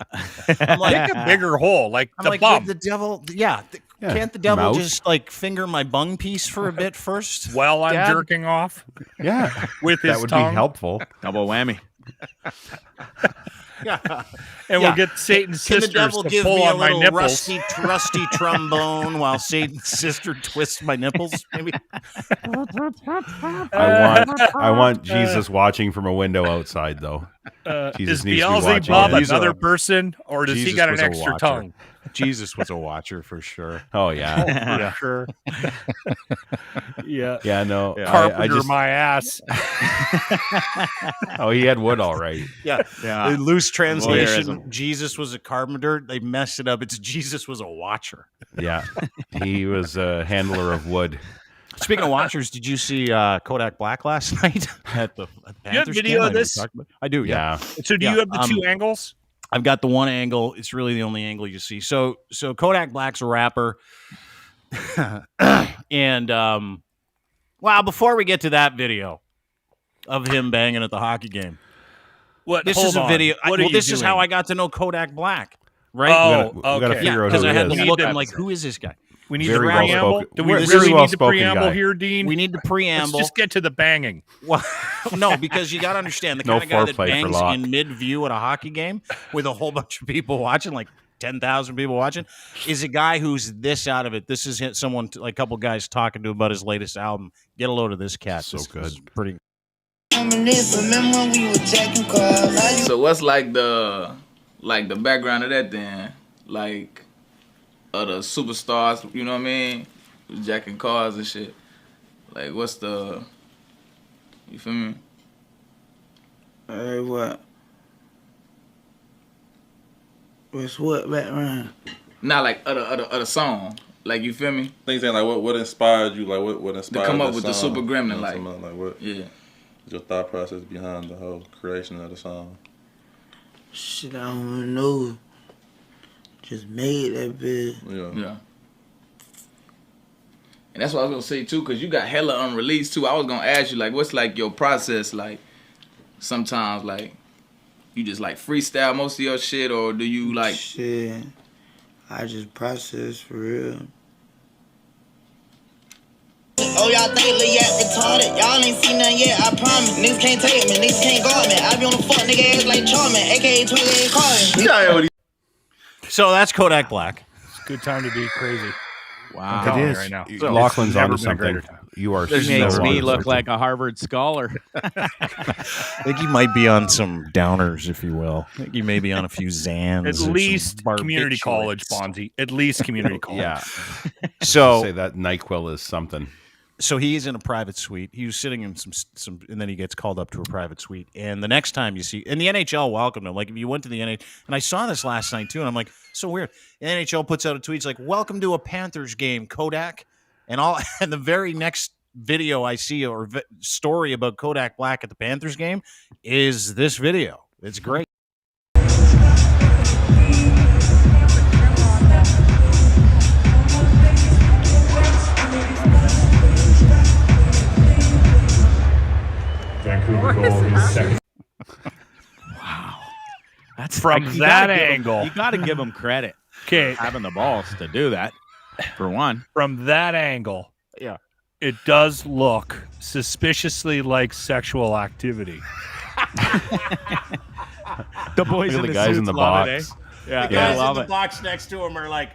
I'm like, Pick a bigger hole, like I'm the like, bum. the devil, Yeah, can't the devil mouth. just like finger my bung piece for a bit first? While I'm Dad? jerking off Yeah, with his that would tongue. be helpful. Double whammy. Yeah. And we'll get Satan's Can the sisters devil to give pull me a on my little nipples. rusty trombone while Satan's sister twists my nipples? Maybe. I want Jesus watching from a window outside, though. Jesus Is needs to be watching. Beelzebub He's another a- person, or does he Jesus got an was a extra watcher. tongue? Jesus was a watcher for sure. Oh yeah, For sure. Yeah. yeah. No, Carpenter I just. my ass. Oh, he had wood, all right. Yeah. Yeah. The loose translation, Voyeurism. Jesus was a carpenter. They messed it up. It's Jesus was a watcher. Yeah, he was a handler of wood. Speaking of watchers, did you see Kodak Black last night at the Panthers video game? of this? I do, yeah. So do Yeah, you have the two angles? I've got the one angle. It's really the only angle you see. So Kodak Black's a rapper. And well, before we get to that video of him banging at the hockey game, What? this Hold is a on. video. What are you this is how doing? I I got to know Kodak Black. Right? Oh, we gotta okay. figure out Because who I he had is. to look at him to- like, who is this guy? We need Very the preamble. well-spoken- Do we very really need the well-spoken preamble guy. here, Dean? We need the Let's preamble. just get to the banging. Well, no, because you got to understand the No kind of guy that foreplay for bangs Locke. in mid-view at a hockey game with a whole bunch of people watching, like 10,000 people watching, is a guy who's this out of it. This is someone, like a couple guys talking to him about his latest album. Get a load of this cat. So This good. is pretty. So what's like the background of that then? Like of the superstars, you know what I mean? Jacking cars and shit. Like what's the, you feel me? What? What's what background? Not like other song. Like you feel me? Things saying like what inspired you? Like what inspired To come up that with the song? Super Gremlin, You know like. what I'm talking about? What Yeah. your thought process behind the whole creation of the song? Shit, I don't even know. Just made that bitch. Yeah. And that's what I was gonna say too, cause you got hella unreleased too. I was gonna ask you like, what's like your process like? Sometimes like, you just like freestyle most of your shit, or do you like? Shit, I just process for real. Oh, y'all think Lil Yak retarded? Y'all ain't seen nothing yet, I promise. Niggas can't take me, niggas can't guard me. I be on the fuck nigga ass like Charmin, aka 28 Carlin. So that's Kodak Black. It's a good time to be crazy. Wow. I'm telling It you is. right now. Lachlan's Never onto been a greater something. time. You are. This so makes me onto look something. like a Harvard scholar. I think he might be on some downers, if you will. I think he may be on a few Xans. At least community college, Bonzi. At least community college. Yeah. So Say that NyQuil is something. So he's in a private suite. He was sitting in some, and then he gets called up to a private suite. And the next time you see, and the NHL welcomed him. Like if you went to the NHL, and I saw this last night too, and I'm like, so weird. The NHL puts out a tweet, it's like, "Welcome to a Panthers game, Kodak," and the very next video I see or story about Kodak Black at the Panthers game is this video. It's great. Vancouver goal is second. Wow. That's from like, that angle. You got to give him credit. Okay. Having the balls to do that, for one. From that angle. Yeah. It does look suspiciously like sexual activity. The boys Look in at the guys in the box. Yeah, The guys in the box next to him are like,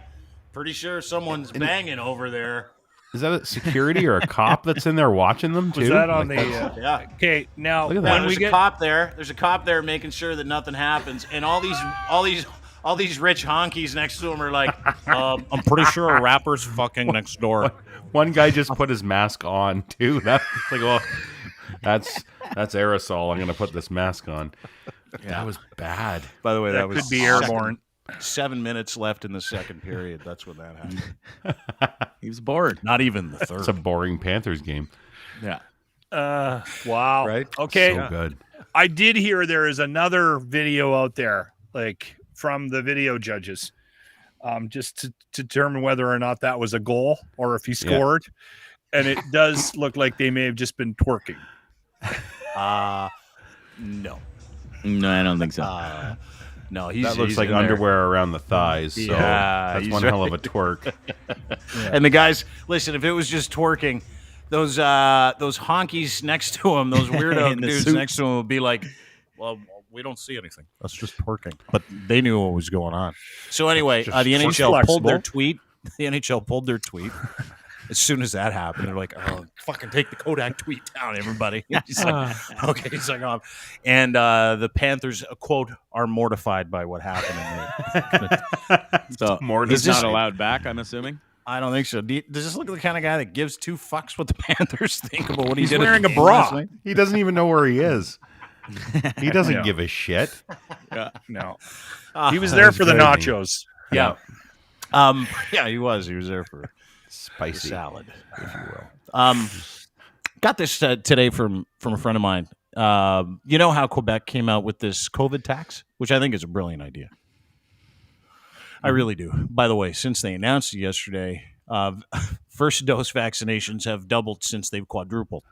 pretty sure someone's banging over there. Is that a security or a cop that's in there watching them too? Was that on like the? Yeah. Okay, now Look at when that. we There's a get cop there. There's a cop there making sure that nothing happens, and all these rich honkies next to him are like, I'm pretty sure a rapper's fucking next door. One guy just put his mask on too. That's like, well, that's aerosol. I'm gonna put this mask on. Yeah, that was bad. By the way, that could be airborne. 7 minutes left in the second period. That's when that happened. He was bored. Not even the third. It's a boring Panthers game. Yeah. Wow. Right? Okay. So good. I did hear there is another video out there, like from the video judges, just to determine whether or not that was a goal or if he scored. And it does look like they may have just been twerking. No. No, I don't think so. No, that looks like underwear around the thighs. So that's one hell of a twerk. And the guys, listen, if it was just twerking, those honkies next to him, those weirdo dudes next to him would be like, well, we don't see anything. That's just twerking. But they knew what was going on. So anyway, the NHL pulled their tweet. The NHL pulled their tweet. As soon as that happened, they're like, "Oh, fucking take the Kodak tweet down, everybody." He's like, "Okay." He's like, "Oh," and the Panthers, quote, are mortified by what happened. So he's not allowed back, I'm assuming. I don't think so. Does this look like the kind of guy that gives two fucks what the Panthers think about what he did? He's wearing a bra. He doesn't even know where he is. He doesn't give a shit. Yeah, no. He was there for the nachos. Yeah. Yeah, he was. He was there for spicy salad, if you will. Got this today from a friend of mine. You know how Quebec came out with this COVID tax, which I think is a brilliant idea. I really do. By the way, since they announced it yesterday, first dose vaccinations have doubled since they've quadrupled.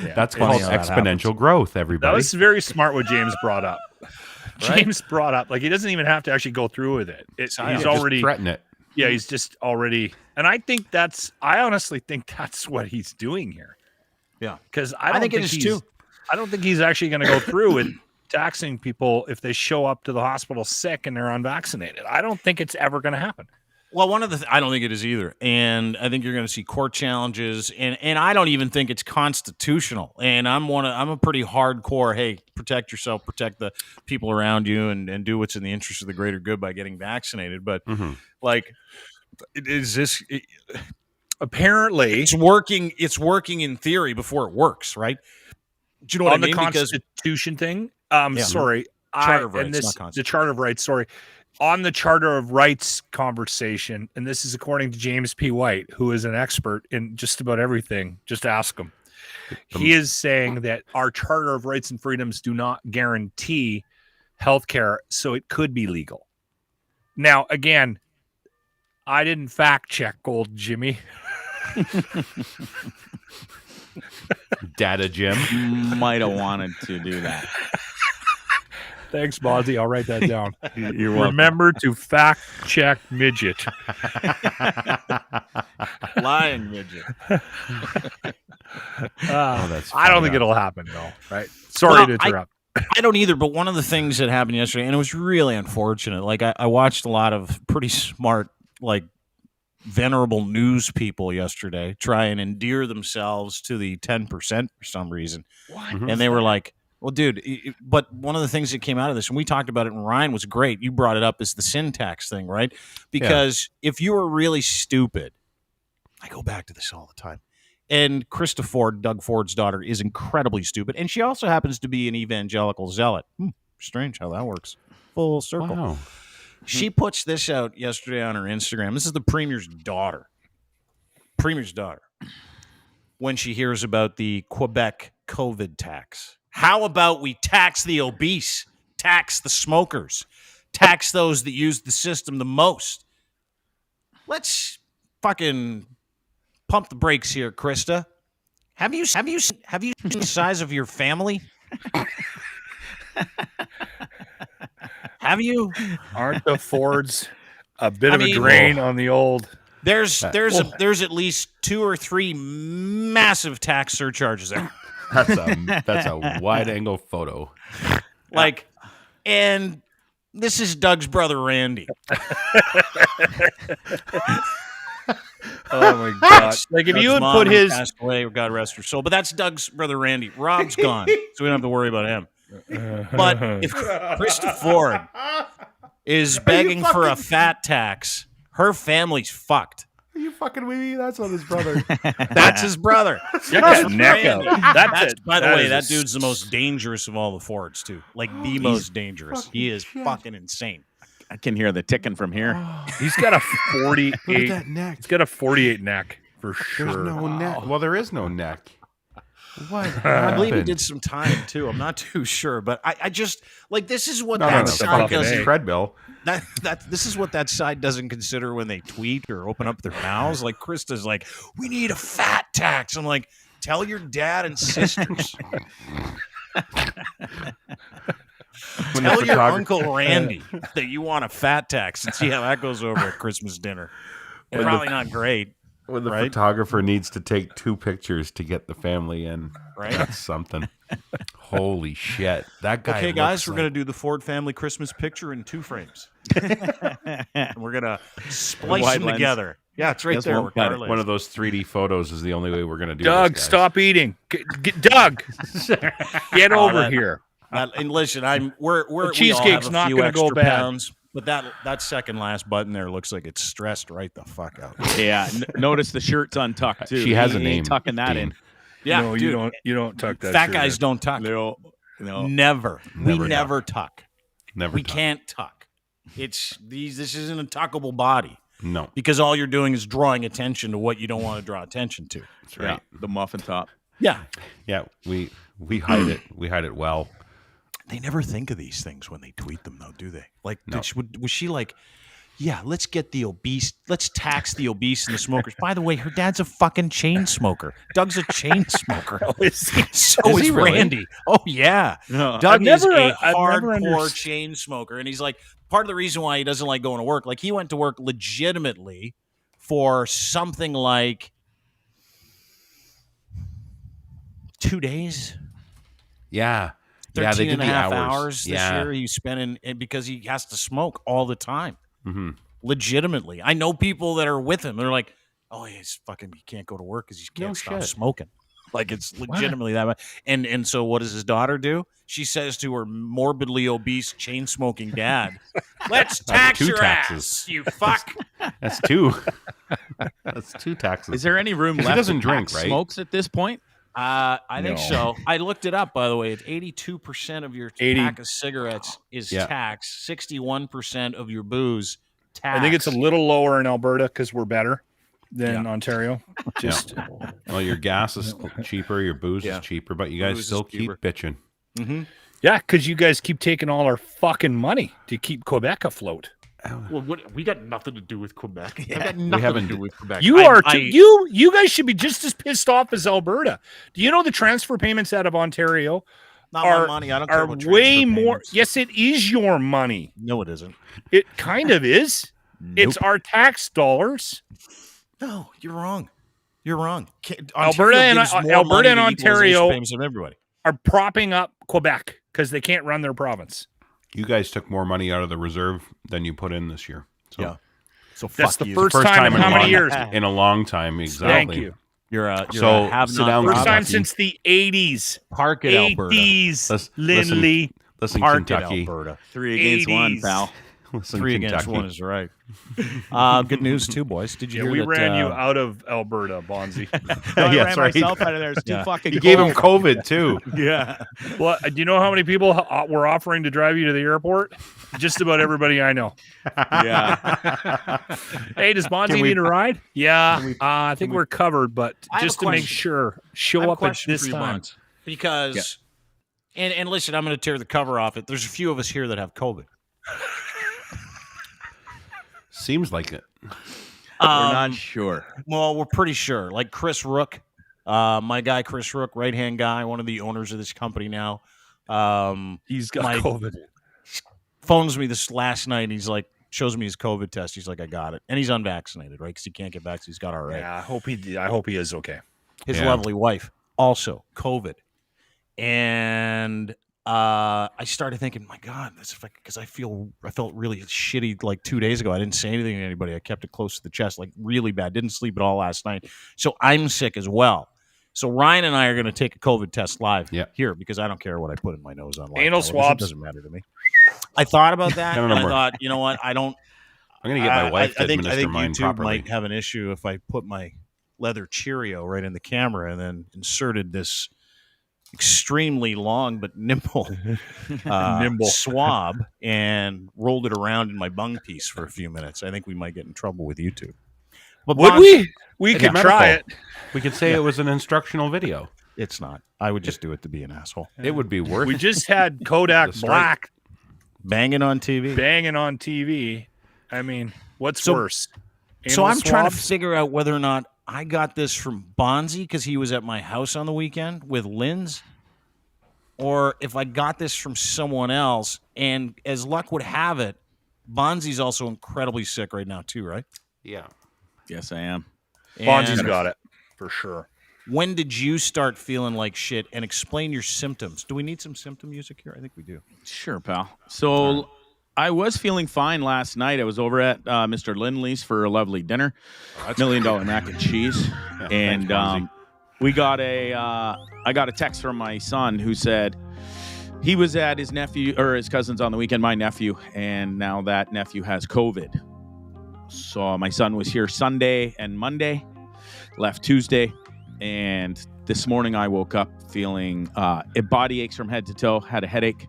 That's called exponential growth, everybody. That was very smart what James brought up. Right? James brought up, like, he doesn't even have to actually go through with it. He's already threaten it. Yeah, he's just already, and I honestly think that's what he's doing here. Yeah, because I think it is too. I don't think he's actually going to go through with taxing people if they show up to the hospital sick and they're unvaccinated. I don't think it's ever going to happen. Well, I don't think it is either, and I think you're going to see court challenges, and I don't even think it's constitutional. And I'm a pretty hardcore. Hey, protect yourself, protect the people around you, and do what's in the interest of the greater good by getting vaccinated. But like, is this? Apparently, it's working. It's working in theory before it works, right? Do you know what I mean? On the Constitution thing. Sorry, Charter of Rights, not the Charter of Rights. Sorry. On the Charter of Rights conversation, and this is according to James P. White, who is an expert in just about everything. Just ask him. He is saying that our Charter of Rights and Freedoms do not guarantee healthcare, so it could be legal. Now, again, I didn't fact check old Jimmy. Data Jim might have wanted to do that. Thanks, Mozzie. I'll write that down. You're welcome. Remember to fact check midget. Lying midget. I don't think it'll happen, though. Right? Sorry to interrupt. I don't either, but one of the things that happened yesterday, and it was really unfortunate. Like, I watched a lot of pretty smart, like, venerable news people yesterday try and endear themselves to the 10% for some reason. What? And they were like, well, dude, but one of the things that came out of this, and we talked about it, and Ryan was great. You brought it up, is the syntax thing, right? Because if you were really stupid, I go back to this all the time. And Krista Ford, Doug Ford's daughter, is incredibly stupid. And she also happens to be an evangelical zealot. Strange how that works. Full circle. Wow. She puts this out yesterday on her Instagram. This is the premier's daughter. Premier's daughter, when she hears about the Quebec COVID tax. How about we tax the obese, tax the smokers, tax those that use the system the most? Let's fucking pump the brakes here, Krista. Have you seen the size of your family? Have you? Aren't the Fords a bit of a drain on the old? There's at least 2 or 3 massive tax surcharges there. That's a wide angle photo. Like, and this is Doug's brother Randy. Oh my God! Like if Doug's you had mom put his passed away, God rest her soul. But that's Doug's brother Randy. Rob's gone, so we don't have to worry about him. But if Krista Ford is begging for a fat tax, her family's fucked. Are you fucking with me? That's not his brother. That's his brother. Check that neck out. By the way, that dude's the most dangerous of all the Fords, too. Like the most dangerous. He is fucking insane. I can hear the ticking from here. He's got a 48. Look at that neck. He's got a 48 neck for sure. There's no neck. Well, there is no neck. What? I believe he did some time too. I'm not too sure, but I just like this is what that side doesn't. Treadmill. This is what that side doesn't consider when they tweet or open up their mouths. Like Krista's like, we need a fat tax. I'm like, tell your dad and sisters. Tell your Uncle Randy that you want a fat tax and see how that goes over at Christmas dinner. Probably not great. When the photographer needs to take 2 pictures to get the family in. Right. That's something. Holy shit. That guy. Okay, guys, we're going to do the Ford family Christmas picture in 2 frames. And we're going to splice them together. Yeah, it's right there. One of those 3D photos is the only way we're going to do Doug, this, stop eating. Doug, get over here. And listen, we're cheesecake's not going to go bad. Pounds, but that second last button there looks like it's stressed right the fuck out. Yeah, notice the shirt's untucked too. She has a name. Tucking that in. Yeah, no, dude, you don't tuck that. Fat guys don't tuck. No. Never. We never tuck. Never. We can't tuck. This isn't a tuckable body. No, because all you're doing is drawing attention to what you don't want to draw attention to. That's right. Yeah, the muffin top. Yeah. We hide it. We hide it well. They never think of these things when they tweet them, though, do they? Like, was she like, yeah, let's get the obese, let's tax the obese and the smokers. By the way, her dad's a fucking chain smoker. Doug's a chain smoker. So is Randy. Really? Oh, yeah. No, Doug is a hardcore chain smoker. And he's like, part of the reason why he doesn't like going to work, like he went to work legitimately for something like 2 days. Yeah. 13 and a half hours this year he spent in because he has to smoke all the time. Mm-hmm. Legitimately. I know people that are with him. They're like, oh, he can't go to work because he can't stop smoking. Like it's legitimately that way. And so what does his daughter do? She says to her morbidly obese chain smoking dad, let's tax your ass, you fuck. That's 2. That's 2 taxes. Is there any room left? He doesn't drink, right? Smokes at this point? I think so. I looked it up, by the way. It's 82% of your pack of cigarettes is taxed. 61% of your booze taxed. I think it's a little lower in Alberta because we're better than Ontario. Well, your gas is cheaper, your booze is cheaper, but you guys still keep bitching. Mm-hmm. Yeah, because you guys keep taking all our fucking money to keep Quebec afloat. Well, we got nothing to do with Quebec. Yeah. Got nothing to do with Quebec. You you guys should be just as pissed off as Alberta. Do you know the transfer payments out of Ontario not my money? I don't care about way more. Payments. Yes, it is your money. No, it isn't. It kind of is. Nope. It's our tax dollars. No, you're wrong. You're wrong. Alberta and Ontario than everybody are propping up Quebec because they can't run their province. You guys took more money out of the reserve than you put in this year. So, so that's the first time in how many years? In a long time, exactly. Thank you. You're first time since the 80s. Park it, Alberta. 80s. Lindley. Listen, Park Kentucky. it, Alberta. 3 against 1, pal. Listen, 3 against Kentucky. 1 is right. Good news too, boys. Did you hear we that, ran you out of Alberta, Bonzi. No, I Yes, ran right. myself out of there. It's too fucking You cold. gave him COVID too. Yeah. Well, do you know how many people were offering to drive you to the airport? Just about everybody I know. Yeah. Hey, does Bonzi need a ride? Yeah, I think we're covered, but I have just a to make question. sure, I show have a up at question this for you, time. Bonds, because, and listen, I'm going to tear the cover off it. There's a few of us here that have COVID. Seems like it. We're not sure. Well, we're pretty sure. Like Chris Rook, my guy Chris Rook, right-hand guy, one of the owners of this company now. He's got COVID. Phones me this last night. And he's like, shows me his COVID test. He's like, I got it, and he's unvaccinated, right? Because he can't get vaccinated. He's got RA. Yeah, I hope he is okay. His lovely wife also COVID, and I started thinking, my God, this because I felt really shitty like 2 days ago. I didn't say anything to anybody. I kept it close to the chest, like really bad. Didn't sleep at all last night. So I'm sick as well. So Ryan and I are going to take a COVID test live here because I don't care what I put in my nose on live anal television. swabs. It doesn't matter to me. I thought about that. Count And I number. thought, you know what? I don't. I'm going to get my wife to I think administer mine YouTube properly. might have an issue if I put my leather Cheerio right in the camera and then inserted this extremely long but nimble swab and rolled it around in my bung piece for a few minutes. I think we might get in trouble with YouTube. But Would we? We could medical. try it. We could say it was an instructional video. It's not. I would just do it to be an asshole. It would be worth We just had Kodak Black banging on TV. I mean, what's worse? So Anal I'm trying to swabs? figure out whether or not I got this from Bonzi because he was at my house on the weekend with Linz, or if I got this from someone else. And as luck would have it, Bonzi's also incredibly sick right now too, right? Yeah. Yes, I am. Bonzi's got it for sure. When did you start feeling like shit? And explain your symptoms. Do we need some symptom music here? I think we do. Sure, pal. So I was feeling fine last night. I was over at Mr. Lindley's for a lovely dinner, $1 million mac and cheese, and we got I got a text from my son who said he was at his nephew or his cousin's on the weekend, my nephew, and now that nephew has COVID. So my son was here Sunday and Monday, left Tuesday. And this morning I woke up feeling body aches from head to toe, had a headache,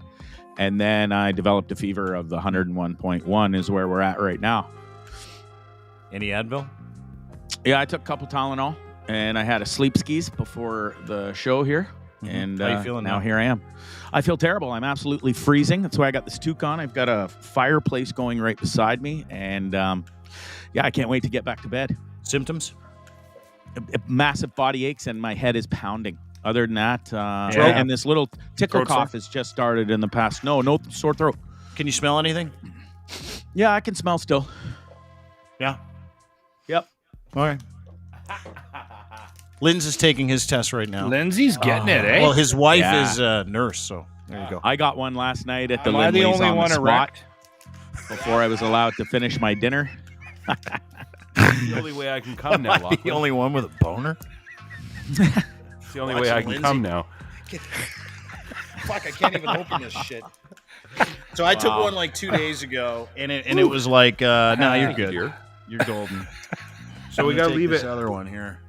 and then I developed a fever of the 101.1 is where we're at right now. Any Advil? Yeah, I took a couple Tylenol, and I had a sleep skis before the show here. And How you feeling now? Here I am. I feel terrible. I'm absolutely freezing. That's why I got this toque on. I've got a fireplace going right beside me, and I can't wait to get back to bed. Symptoms? Massive body aches and my head is pounding. Other than that, and this little tickle Throat cough sore? has just started in the past. No sore throat. Can you smell anything? Yeah, I can smell still. Yeah. Yep. All right. Linz is taking his test right now. Lindsay's getting it, eh? Well, his wife is a nurse, so there you go. I got one last night at the Am I the Lindley's only on one the spot erect? before I was allowed to finish my dinner. The only way I can come now, Am I the Lachlan. only one with a boner? It's the only way I can Lindsay. come now. Fuck, I can't even open this shit. So I took one like 2 days ago, and it was like, no, you're good. You're golden. So we I'm gotta gonna leave take it. this other one here.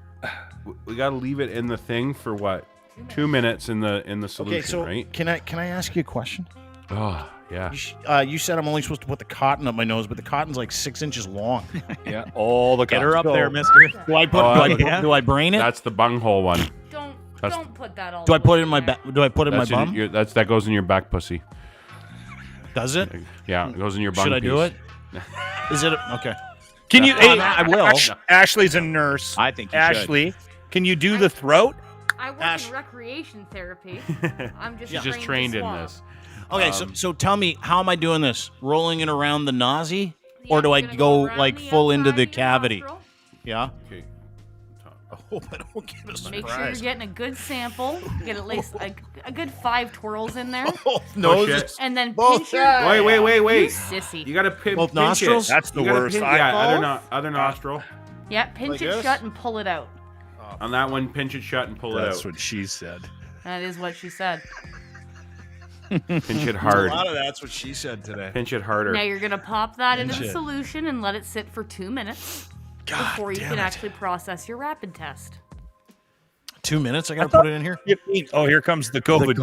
We gotta leave it in the thing for what? 2 minutes in the solution, Okay, so right? can I ask you a question? Oh yeah. You said I'm only supposed to put the cotton up my nose, but the cotton's like 6 inches long. Yeah, all the Get her up there, mister. Do I put? Do I brain it? That's the bunghole one. Don't put that all. Do I put it in my back? Do I put it in my bum? That goes in your back pussy. Does it? Yeah, it goes in your bum. Should I do piece. it? Is it okay? Can you? Hey, I will. Ashley's a nurse. I think you Ashley, can you do the throat? I work in recreation therapy. I'm just She's just trained in this. Okay, so tell me, how am I doing this? Rolling it around the nausea, or do I go like full into the cavity? Yeah. Okay. I hope I don't get a surprise. Make sure you're getting a good sample. Get at least a good 5 twirls in there. Nose. And then pinch your... Wait. You sissy. You gotta pinch Both nostrils? It. That's the You gotta worst. pinch- I- yeah, other nostril. Yeah, pinch Like it this? shut and pull it out. On that one, pinch it shut and pull it out. That's what she said. That is what she said. Pinch it hard. A lot of that's what she said today. Pinch it harder. Now you're gonna pop that into the it. solution and let it sit for 2 minutes before you can actually process your rapid test. 2 minutes? I gotta put it in here. Oh, here comes the COVID.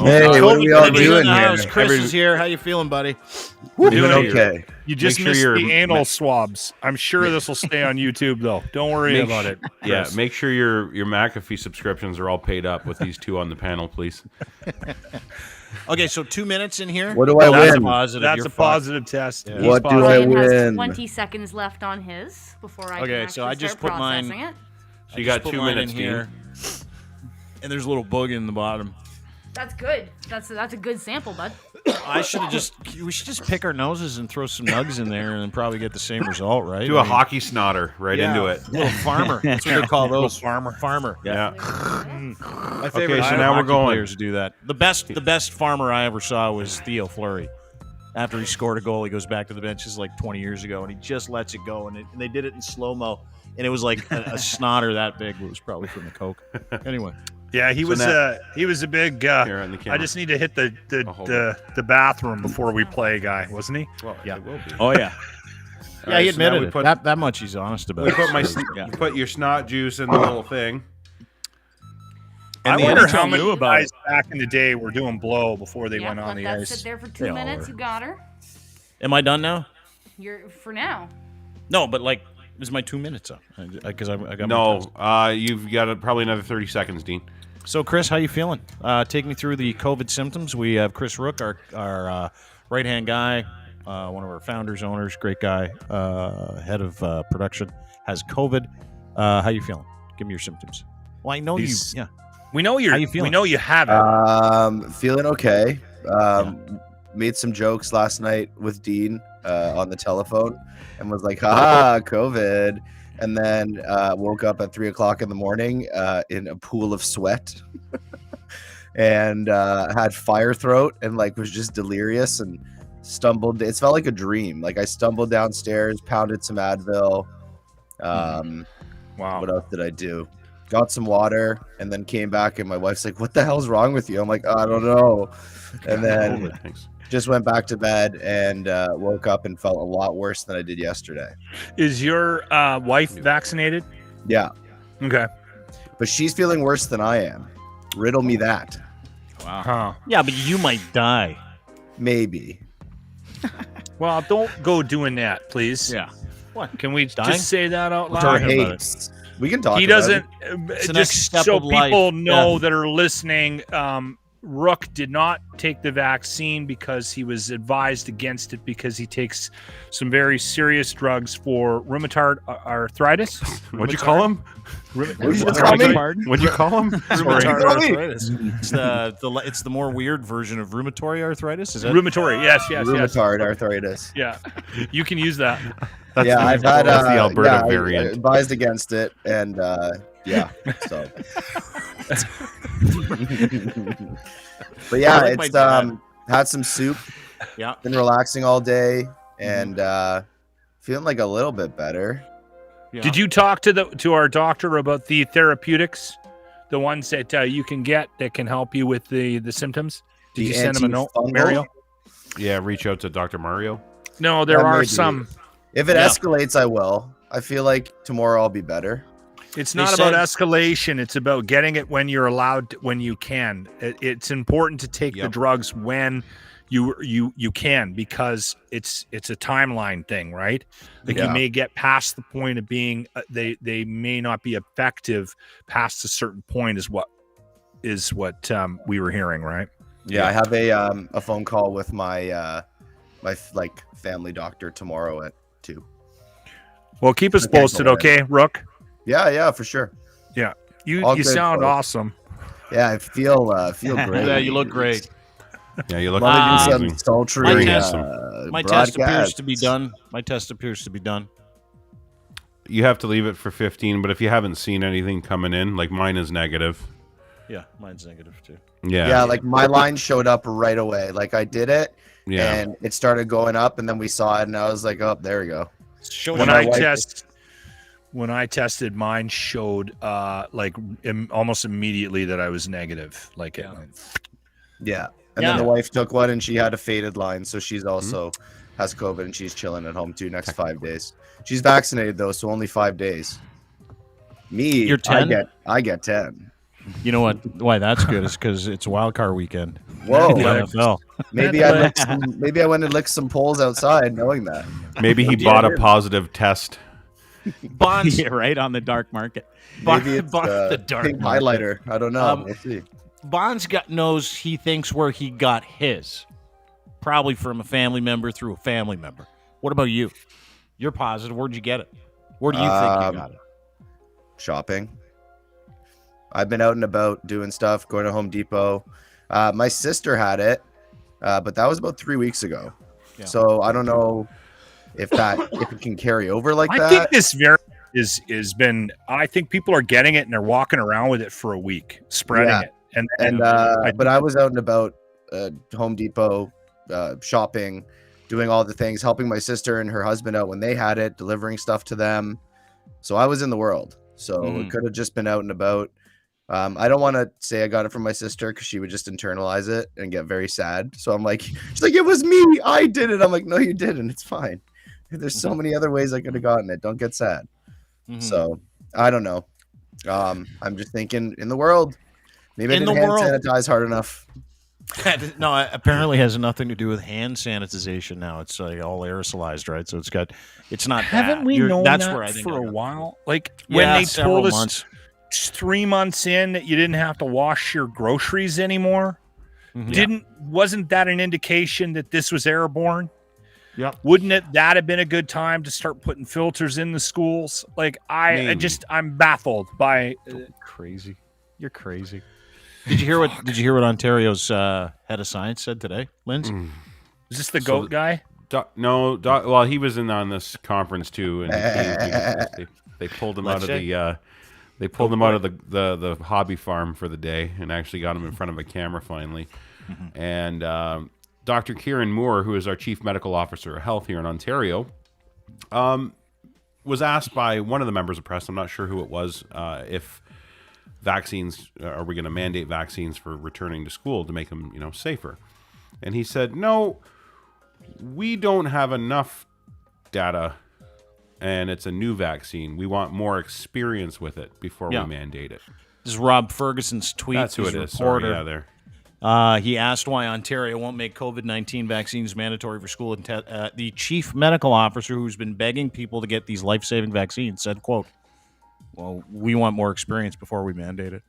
Hey, what are we all doing here? Chris is here. How you feeling, buddy? We're doing okay. You just Make sure missed you're the anal swabs. I'm sure this will stay on YouTube, though. Don't worry about it. Yeah, Chris. make sure your McAfee subscriptions are all paid up with these two on the panel, please. Okay, so 2 minutes in here. What do I That's win? Positive. That's You're a fucked. positive test. Yeah. What do I Ryan has win? 20 seconds left on his before I can Okay, actually so I just start put mine. processing it. So you got 2 minutes in here, and there's a little bug in the bottom. That's good. That's a good sample, bud. We should just pick our noses and throw some nugs in there and probably get the same result, right? Do a hockey snotter right into it. Little farmer. That's what they call those. Farmer. Yeah. My favorite. Okay, so now we're going. Players do that. The best farmer I ever saw was Theo Fleury. After he scored a goal, he goes back to the bench. This is like 20 years ago, and he just lets it go. And they did it in slow mo, and it was like a snotter that big. It was probably from the Coke. Anyway. Yeah, he was a big. Here on the camera. I just need to hit the bathroom before we play, guy, wasn't he? Well, yeah, it will be. Oh yeah. Yeah, he so now admitted we it. put- That much he's honest about. We it. put put your snot juice in the little thing. I the wonder NHL how many knew about guys back in the day were doing blow before they went on let the that ice. sit there for They 2 all minutes. were. You got her. Am I done now? You're for now. No, but like, is my 2 minutes up? Because I got my No, test. you've got probably another 30 seconds, Dean. So, Chris, how you feeling? Take me through the COVID symptoms. We have Chris Rook, our right-hand guy, one of our founders, owners, great guy, head of production, has COVID. How you feeling? Give me your symptoms. Well, I know you. Yeah, We know How you feeling? We know you have it. Feeling okay. Made some jokes last night with Dean on the telephone and was like, haha, COVID. And then woke up at 3 o'clock in the morning in a pool of sweat and had fire throat and like was just delirious and stumbled. It felt like a dream. Like I stumbled downstairs, pounded some Advil. Wow. What else did I do? Got some water and then came back and my wife's like, what the hell's wrong with you? I'm like, I don't know. And then just went back to bed and woke up and felt a lot worse than I did yesterday. Is your wife vaccinated? Yeah. Okay. But she's feeling worse than I am. Riddle me that. Wow. Huh. yeah, but you might die. Maybe. Well, don't go doing that, please. Yeah. What? Can we Dying? just say that out Or loud? hates. We can talk He about doesn't. it. the next Just step so of life. people know Yeah. that are listening, Rook did not take the vaccine because he was advised against it because he takes some very serious drugs for rheumatoid arthritis. What'd you call him? What'd you call me? What'd you call him? Rheumatoid arthritis. It's the more weird version of rheumatoid arthritis. Is that Rheumatoid, yes. Rheumatoid arthritis. Yeah, you can use that. That's Yeah, I've had that's the Alberta I variant. advised against it, and yeah, so. But yeah, I like my it's dad. had some soup. Yeah. Been relaxing all day, and feeling like a little bit better. Yeah. Did you talk to our doctor about the therapeutics, the ones that you can get that can help you with the symptoms? Did The you send him a note, antifungal? Mario? Yeah, reach out to Dr. Mario. No, there Yeah, are maybe. some. If it Yeah. escalates, I will. I feel like tomorrow I'll be better. It's They not about said- escalation. It's about getting it when you're allowed, when you can. It's important to take the Yep. drugs when you can, because it's a timeline thing, right? Like you Yeah. may get past the point of being they may not be effective past a certain point is what we were hearing, right? Yeah, I have a phone call with my my family doctor tomorrow at 2. Well, keep us I can't posted, go okay, Rook? Yeah, for sure. Yeah, you All good, sound folks. awesome. Yeah, I feel great. Yeah, you look great. Yeah, you look Want to do amazing. some sultry My test- My test appears broadcasts. to be done. My test appears to be done. You have to leave it for 15, but if you haven't seen anything coming in, like mine is negative. Yeah, mine's negative too. Yeah. Yeah, like my line showed up right away. Like I did it, Yeah. and it started going up, and then we saw it, and I was like, "Oh, there we go." When my I wife- when I tested, mine showed almost immediately that I was negative. Like it. Yeah, And then the wife took one, and she had a faded line, so she's also has COVID, and she's chilling at home too next 5 days. She's vaccinated though, so only 5 days. Me, You're 10? I get 10. You know what? Why that's good is because it's wild card weekend. Whoa! The NFL. Maybe I went and licked some poles outside, knowing that. Maybe he bought a positive test. Bonds, yeah, right on the dark market. Maybe it's the dark pink highlighter. I don't know. We'll see. Bonds knows he thinks where he got his, probably from a family member through a family member. What about you? You're positive. Where'd you get it? Where do you think you got it? Shopping. I've been out and about doing stuff, going to Home Depot. My sister had it, but that was about 3 weeks ago. Yeah. So I don't know if it can carry over like that. I think this variant is been. I think people are getting it and they're walking around with it for a week, spreading it. But I was out and about Home Depot, shopping, doing all the things, helping my sister and her husband out when they had it, delivering stuff to them. So I was in the world. So it could have just been out and about. I don't want to say I got it from my sister because she would just internalize it and get very sad. So I'm like, she's like, it was me. I did it. I'm like, no, you didn't. It's fine. There's so many other ways I could have gotten it. Don't get sad. So I don't know. I'm just thinking in the world. Maybe I didn't hand sanitize hard enough. No, it apparently has nothing to do with hand sanitization now. It's like all aerosolized, right? So it's not. Haven't we known that for a while? Like when they told us 3 months in that you didn't have to wash your groceries anymore. Wasn't that an indication that this was airborne? Yep. Wouldn't that have been a good time to start putting filters in the schools? Like I'm baffled by crazy. You're crazy. Did you hear what Ontario's head of science said today, Linz? Is this the goat guy? Well, he was on this conference too, and they pulled him out of the the hobby farm for the day, and actually got him in front of a camera finally. And Dr. Kieran Moore, who is our chief medical officer of health here in Ontario, was asked by one of the members of press, I'm not sure who it was, if vaccines, are we going to mandate vaccines for returning to school to make them, safer? And he said, no, we don't have enough data, and it's a new vaccine. We want more experience with it before we mandate it. This is Rob Ferguson's tweet. That's who it is. Sorry, there. He asked why Ontario won't make COVID-19 vaccines mandatory for school. And the chief medical officer, who's been begging people to get these life-saving vaccines, said, quote, well, we want more experience before we mandate it.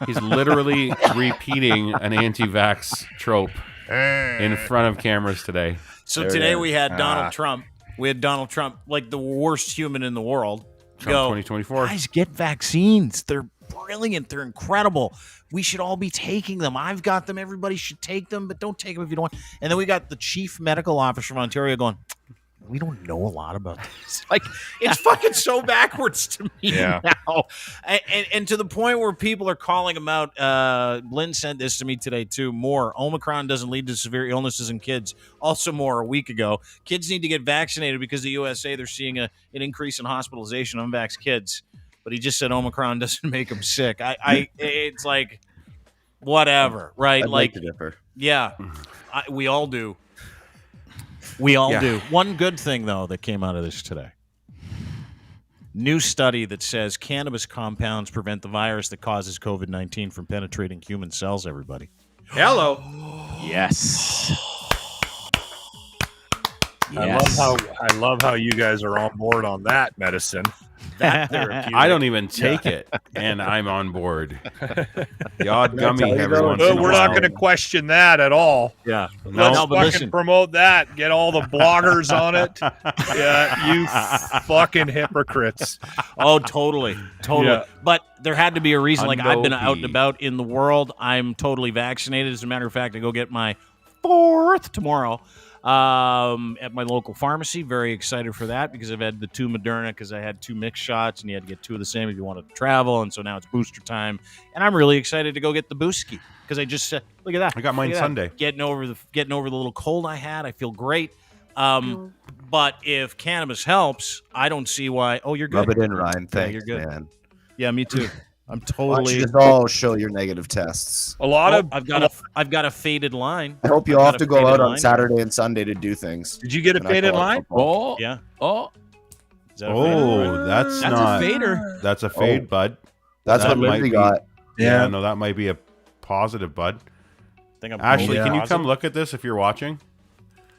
He's literally repeating an anti-vax trope in front of cameras today. So today we had Donald Trump. We had Donald Trump, like the worst human in the world. Trump 2024. Guys, get vaccines. They're brilliant. They're incredible. We should all be taking them. I've got them. Everybody should take them, but don't take them if you don't want. And then we got the chief medical officer from Ontario going, we don't know a lot about this. Like, it's fucking so backwards to me now. And to the point where people are calling him out. Lynn sent this to me today, too. More. Omicron doesn't lead to severe illnesses in kids. Also more a week ago. Kids need to get vaccinated because the USA, they're seeing an increase in hospitalization of unvaxxed kids. But he just said Omicron doesn't make them sick. It's like, whatever, right? I'd like to differ. Yeah, we all do. We all do. One good thing, though, that came out of this today. New study that says cannabis compounds prevent the virus that causes COVID-19 from penetrating human cells, everybody. Hello. Yes. I love how you guys are on board on that medicine. That therapeutic. I don't even take it, and I'm on board. The odd gummy every once in a while. We're not going to question that at all. Yeah. Let's fucking promote that. Get all the bloggers on it. Yeah, you fucking hypocrites. Oh, totally. Yeah. But there had to be a reason. Like, I've been out and about in the world. I'm totally vaccinated. As a matter of fact, I go get my 4th tomorrow. At my local pharmacy. Very excited for that because I've had the 2 Moderna because I had 2 mixed shots and you had to get 2 of the same if you wanted to travel. And so now it's booster time. And I'm really excited to go get the boostski because I just look at that. I got mine Sunday. Getting over the little cold I had. I feel great. But if cannabis helps, I don't see why. Oh, you're good. Rub it in, Ryan. Thanks, you're good. man. Yeah, me too. I'm Why don't totally. you just all show your negative tests? I've got a faded line. I hope you all have to go out on Saturday and Sunday to do things. Did you get a faded line? Oh, yeah. Oh, that's not a fader. That's a fade, bud. That's That what might Lindsay be- got. Yeah, no, that might be a positive, bud. I'm Ashley, totally can you positive. come look at this if you're watching?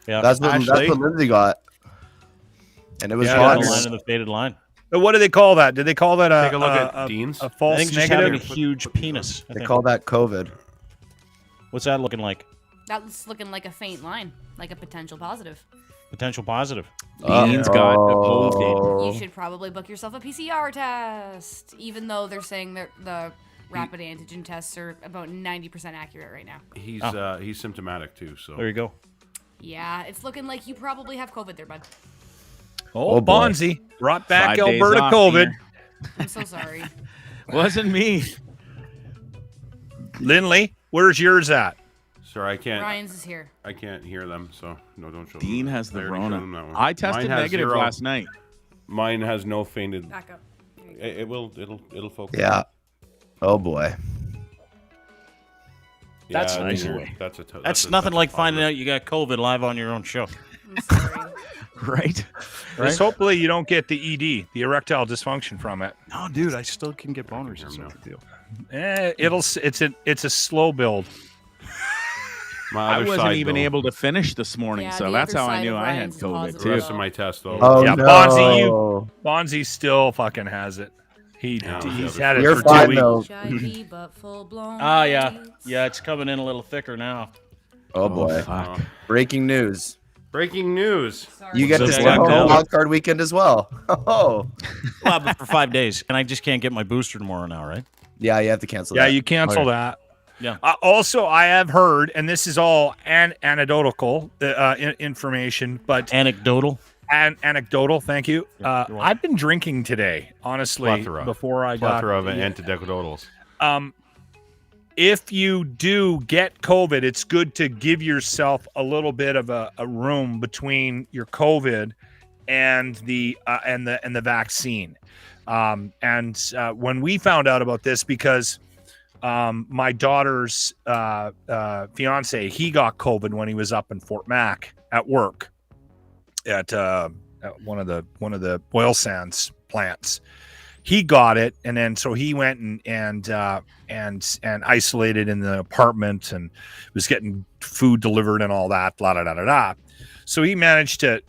Yeah, That's what Ashley? Lindsay got. And it was the hot. line of the faded line. But what do they call that? Did they call that Take a look at Dean's. a I false think just having a negative? huge penis. I They think. call that COVID. What's that looking like? That's looking like a faint line, like a potential positive. Potential positive. Dean's got a COVID. You should probably book yourself a PCR test, even though they're saying that the rapid antigen tests are about 90% accurate right now. He's symptomatic too, so There you go. Yeah, it's looking like you probably have COVID there, bud. Oh, boy. Bonzi brought back 5 days Alberta off, COVID. Dean. I'm so sorry. Wasn't me. Lindley, where's yours at? Sorry, I can't. Ryan's is here. I can't hear them, so no, don't show. Dean them. has the I already showed Rona. them that one. I tested Mine has negative 0. last night. Mine has no fainted. Back up. It'll focus. Yeah. Oh boy. That's Yeah, nice. That's Nothing like finding out you got COVID live on your own show. I'm sorry. Right? Just hopefully you don't get the ED, the erectile dysfunction from it. No, dude, I still can get boners. It's no big deal. It's a slow build. My I other wasn't side, even though. able to finish this morning, Yeah, so the that's other how I side knew of I had Ryan's COVID positive. The rest too. of my test though. Oh Yeah, no. Bonzi still fucking has it. He's had it You're for 2 fine weeks. though. HIV, but full-blown Ah, yeah. AIDS. Yeah, it's coming in a little thicker now. Oh boy. Fuck. Breaking news. Breaking news. Sorry. You get So to I stay got home COVID. wild card weekend as well. Oh. Well, but for 5 days. And I just can't get my booster tomorrow now, right? Yeah, you have to cancel Yeah, that. you cancel Oh, that. Yeah. Also, I have heard, and this is all anecdotal information, but Anecdotal. anecdotal. Thank you. you're welcome. I've been drinking today, honestly. Plethora. Before I got Plethora of antidecadotals. If you do get COVID, it's good to give yourself a little bit of a room between your COVID and the vaccine. When we found out about this, because my daughter's fiance, he got COVID when he was up in Fort Mac at work at one of the oil sands plants. He got it, and then so he went and isolated in the apartment and was getting food delivered and all that. Blah, blah, blah, blah, blah. So he managed to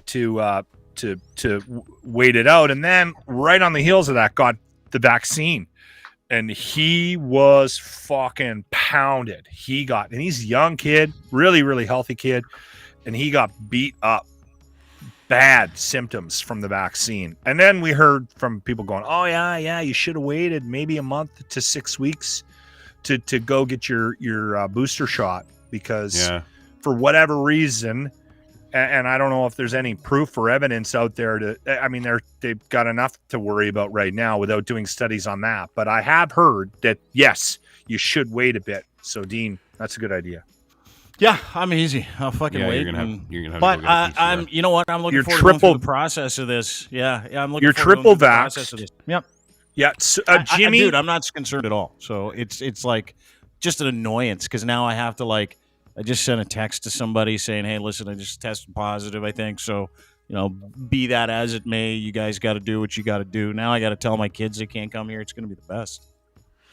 wait it out, and then right on the heels of that, got the vaccine, and he was fucking pounded. And he's a young kid, really, really healthy kid, and he got beat up. Bad symptoms from the vaccine. And then we heard from people going, oh yeah, you should have waited maybe a month to 6 weeks to go get your booster shot, because for whatever reason, and I don't know if there's any proof or evidence out there they've got enough to worry about right now without doing studies on that. But I have heard that yes, you should wait a bit. So Dean, that's a good idea. Yeah, I'm easy. I'll fucking wait. You're gonna have but to go get a I'm. You know what? I'm looking You're forward to going through triple- the process of this. Yeah, I'm looking. You're forward to triple going through the process vaxxed. of this. Yep. Yeah, so, Jimmy, dude, I'm not concerned at all. So it's like just an annoyance, because now I have to I just sent a text to somebody saying, hey, listen, I just tested positive, I think. So, be that as it may, you guys got to do what you got to do. Now I got to tell my kids they can't come here. It's going to be the best.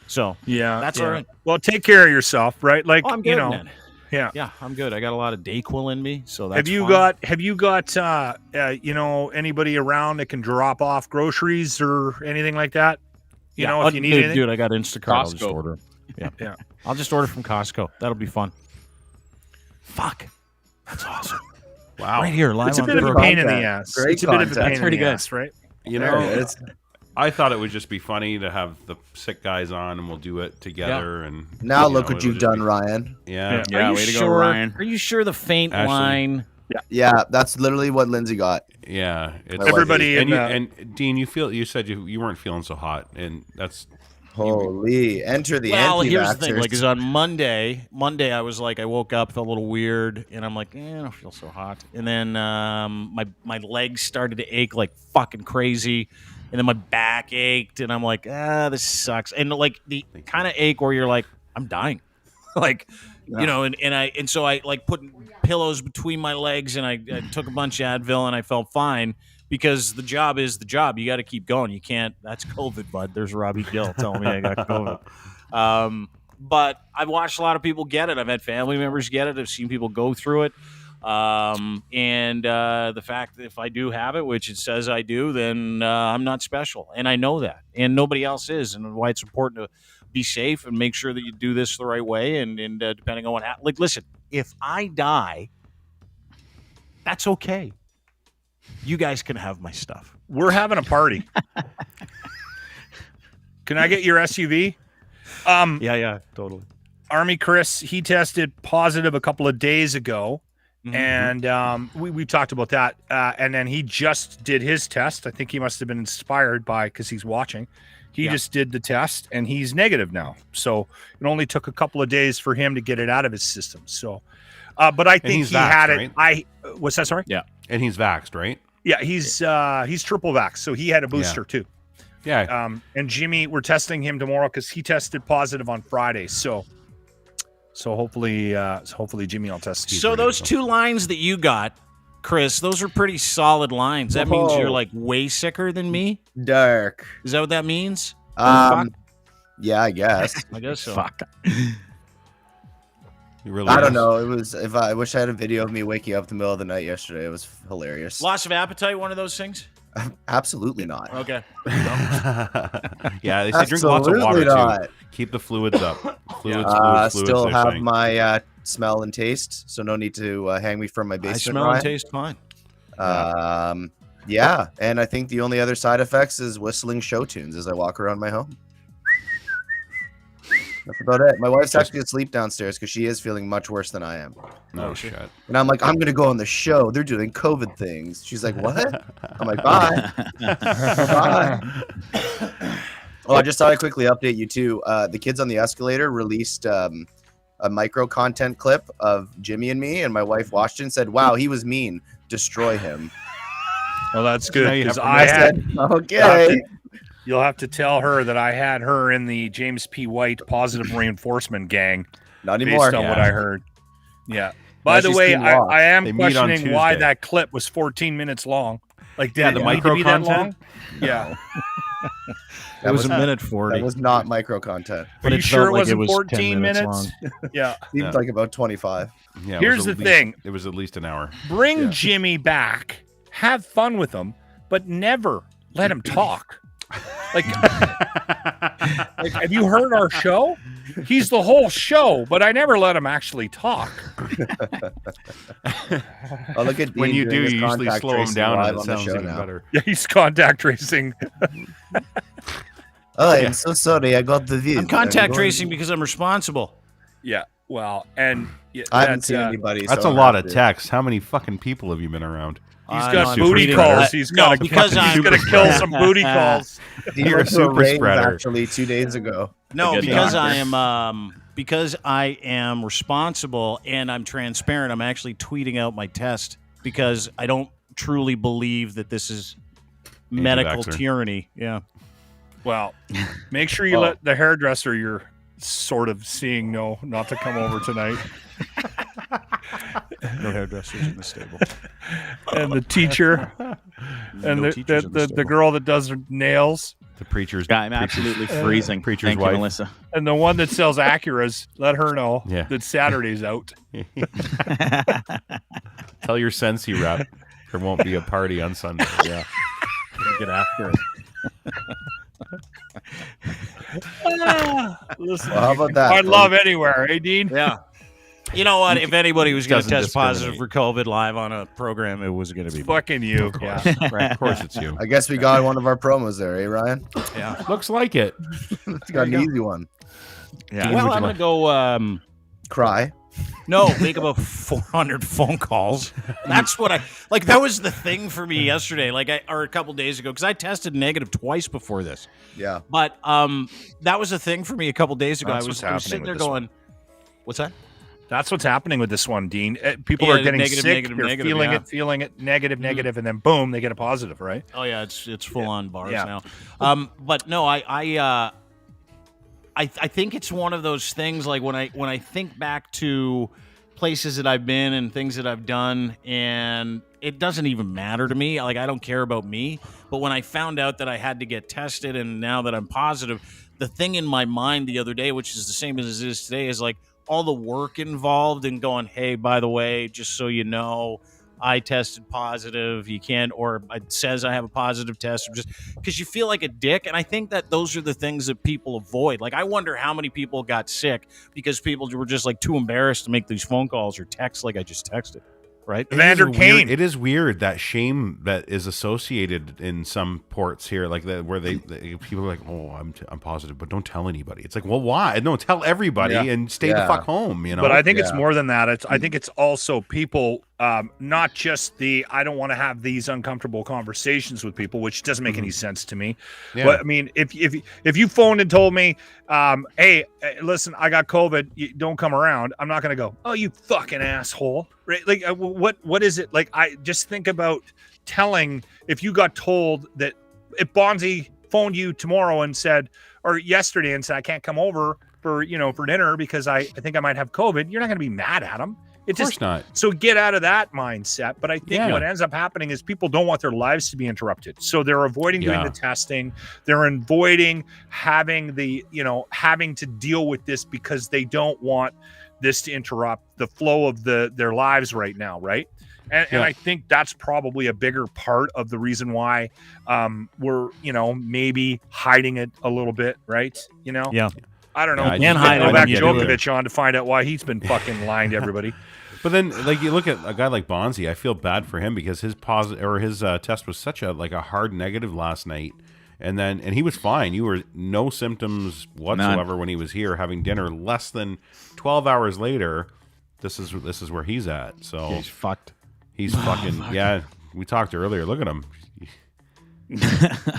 So that's all right. Well, take care of yourself, right? Like, I'm good, man. Yeah. Yeah, I'm good. I got a lot of Dayquil in me, so that's Have you fine. got anybody around that can drop off groceries or anything like that? You know, if you need dude, anything. dude, I got Instacart. I'll just Costco. order. Yeah. Yeah. I'll just order from Costco. That'll be fun. Fuck. That's awesome. Wow. Right here, live It's a on bit of a program. pain in the Content. ass. Great It's a bit of a content. pain Pretty in the good. ass, right? You know, It's I thought it would just be funny to have the sick guys on, and we'll do it together. And now look know, what it'll you've just done, be- Ryan. Yeah. Yeah, Are you way to go, sure? Ryan. Are you sure the faint Ashley. line? Yeah, that's literally what Lindsay got. Yeah. It's, Everybody and, in and Dean, you said you weren't feeling so hot, and that's Holy, enter the Well, anti-vaxxers. here's the thing. Like, is on Monday, I was like, I woke up, felt a little weird, and I'm like, I don't feel so hot. And then my legs started to ache like fucking crazy. and then my back ached, and I'm like, this sucks. And like the kind of ache where you're like, I'm dying, like, you know, and so I like put pillows between my legs, and I took a bunch of Advil, and I felt fine because the job is the job. You got to keep going. You can't. That's COVID, bud. There's Robbie Gill telling me I got COVID. But I've watched a lot of people get it. I've had family members get it. I've seen people go through it. And the fact that if I do have it, which it says I do, then I'm not special. And I know that. And nobody else is. And why it's important to be safe and make sure that you do this the right way. And depending on what happens. Like, listen, if I die, that's okay. You guys can have my stuff. We're having a party. Can I get your SUV? Yeah, totally. Army Chris, he tested positive a couple of days ago. Mm-hmm. And we talked about that. And then he just did his test. I think he must have been inspired by, because he's watching. He just did the test, and he's negative now. So it only took a couple of days for him to get it out of his system. So, but I think he had it. Right? What's that? Sorry? Yeah. And he's vaxxed, right? Yeah, he's triple vax. So he had a booster too. Yeah. And Jimmy, we're testing him tomorrow because he tested positive on Friday. So hopefully Jimmy will test. So those two lines that you got, Chris, those are pretty solid lines. That means you're like way sicker than me. Dark. Is that what that means? Yeah, I guess. I guess so. Fuck. I don't know. It was. I wish I had a video of me waking up in the middle of the night yesterday. It was hilarious. Loss of appetite, one of those things? Absolutely not. Okay. Yeah, they say drink lots of water too. Keep the fluids up. Fluids. Still have my smell and taste, so no need to hang me from my basement. I smell and taste fine. Yeah, and I think the only other side effects is whistling show tunes as I walk around my home. That's about it. My wife's actually asleep downstairs because she is feeling much worse than I am. No shit. And I'm like, I'm going to go on the show. They're doing COVID things. She's like, what? I'm like, bye. Bye. Oh, I just thought I'd quickly update you, too. The kids on the escalator released a micro content clip of Jimmy and me, and my wife watched it and said, wow, he was mean. Destroy him. Well, that's good. Okay. You'll have to tell her that I had her in the James P. White positive reinforcement gang. Not anymore. Based on what I heard. Yeah. By the way, I am questioning why that clip was 14 minutes long. Like, did it micro content? Yeah. It was a minute 40. That was not micro content. Are you sure it wasn't 14 minutes? Yeah. Seemed like about 25. Yeah. Here's the thing. It was at least an hour. Bring Jimmy back. Have fun with him, but never let him talk. Like, have you heard our show? He's the whole show, but I never let him actually talk. Oh, look at when you do, you usually slow him down, and it sounds even better. Yeah, he's contact tracing. I'm so sorry. I got the view. I'm contact tracing because I'm responsible. Yeah. Well, and I haven't seen anybody. That's a lot of text. How many fucking people have you been around? He's got booty calls. He's got because I'm going to kill some booty calls. You're a super spreader. Actually, 2 days ago. No, because I am responsible and I'm transparent. I'm actually tweeting out my test because I don't truly believe that this is medical tyranny. Yeah. Well, make sure you let the hairdresser you're sort of seeing know not to come over tonight. No hairdressers in the stable. And the teacher, and the girl that does her nails. The preacher's guy. I'm absolutely freezing. Preacher's Thank wife. you, Melissa. And the one that sells Acuras, let her know that Saturday's out. Tell your Sensi rep there won't be a party on Sunday. Yeah. Get after it. Listen, well, how about that? I'd love anywhere, eh, Dean? Yeah. You know what? If anybody was going to test positive for COVID live on a program, it was going to be fucking you. Yeah. Right. Of course it's you. I guess we got one of our promos there, eh, Ryan? Yeah. Looks like it. It's got an easy one. Yeah. Well, I'm going to go cry. No, make about 400 phone calls. That's what that was the thing for me yesterday, or a couple days ago, because I tested negative twice before this. Yeah. But that was a thing for me a couple days ago. I was sitting there going, one. what's that? That's what's happening with this one, Dean. People are getting sick. They're feeling it, negative, and then boom, they get a positive, right? Oh yeah, it's full on bars now. But no, I think it's one of those things. Like when I think back to places that I've been and things that I've done, and it doesn't even matter to me. Like I don't care about me. But when I found out that I had to get tested, and now that I'm positive, the thing in my mind the other day, which is the same as it is today, is like all the work involved in going, hey, by the way, just so you know, I tested positive. You can't, or it says I have a positive test, or just because you feel like a dick. And I think that those are the things that people avoid. Like, I wonder how many people got sick because people were just like too embarrassed to make these phone calls or text like I just texted. Right, Evander Kane. It is weird that shame that is associated in some ports here, like that, where they people are like, "Oh, I'm positive, but don't tell anybody." It's like, well, why? No, tell everybody and stay the fuck home. You know. But I think it's more than that. I think it's also people, not just the I don't want to have these uncomfortable conversations with people, which doesn't make any sense to me. Yeah. But I mean, if you phoned and told me, hey, listen, I got COVID, don't come around, I'm not gonna go, oh, you fucking asshole. Right? Like, what is it? Like, I just think about telling, if you got told that, if Bonzi phoned you tomorrow and said, or yesterday and said, I can't come over for dinner because I think I might have COVID, you're not going to be mad at him. Of course not. So get out of that mindset. But I think what ends up happening is people don't want their lives to be interrupted. So they're avoiding doing the testing. They're avoiding having having to deal with this because they don't want this to interrupt the flow of their lives right now, right? And I think that's probably a bigger part of the reason why we're maybe hiding it a little bit, right? I don't know. And go back Djokovic on to find out why he's been fucking lying to everybody. But then, like, you look at a guy like Bonzi, I feel bad for him because his test was such a hard negative last night. And he was fine. You were no symptoms whatsoever when he was here having dinner. Less than 12 hours later, this is where he's at. So he's fucked. He's fucking we talked earlier. Look at him.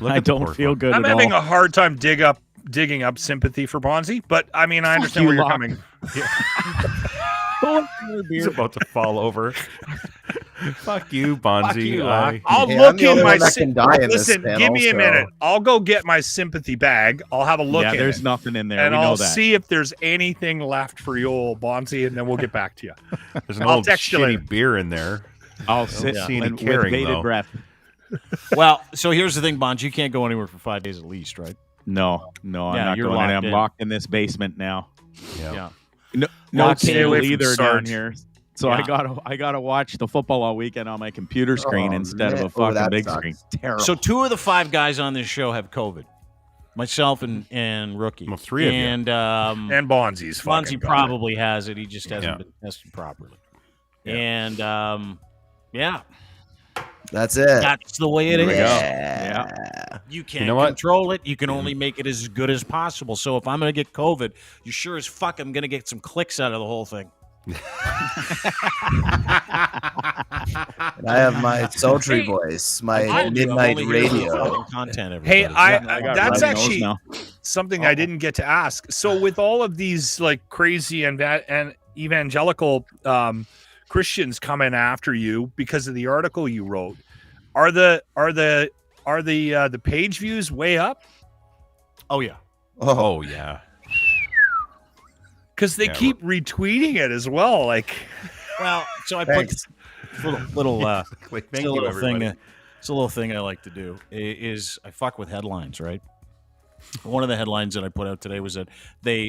I don't feel good. I'm having a hard time digging up sympathy for Bonzi, but I mean, I understand where you're coming. He's about to fall over. Fuck you, Bonzi. I'll look in my sympathy. Listen, give me a minute. I'll go get my sympathy bag. I'll have a look in there's nothing in there. And I'll see if there's anything left for you, old Bonzi, and then we'll get back to you. There's an old shitty beer in there. I'll sit with bated breath. Well, so here's the thing, Bonzi. You can't go anywhere for 5 days at least, right? No, I'm not going. I'm locked in this basement now. Yeah. No cable either down here. So I gotta watch the football all weekend on my computer screen instead of a fucking big screen. Terrible. So 2 of the 5 guys on this show have COVID. Myself and Rookie. Well, 3 of you. And Bonzi's Bonzi probably has it. He just hasn't been tested properly. Yeah. And that's it. That's the way it is. Yeah. You can't control it. You can only make it as good as possible. So if I'm going to get COVID, you sure as fuck I'm going to get some clicks out of the whole thing. I have my zealotry voice, my midnight radio content. Hey, that's actually something I didn't get to ask. So with all of these like crazy and evangelical Christians coming after you because of the article you wrote, are the page views way up? Oh yeah. Oh yeah. Because they keep retweeting it as well. Like, well, so I put little thing. It's a little thing I like to do. Is I fuck with headlines, right? One of the headlines that I put out today was that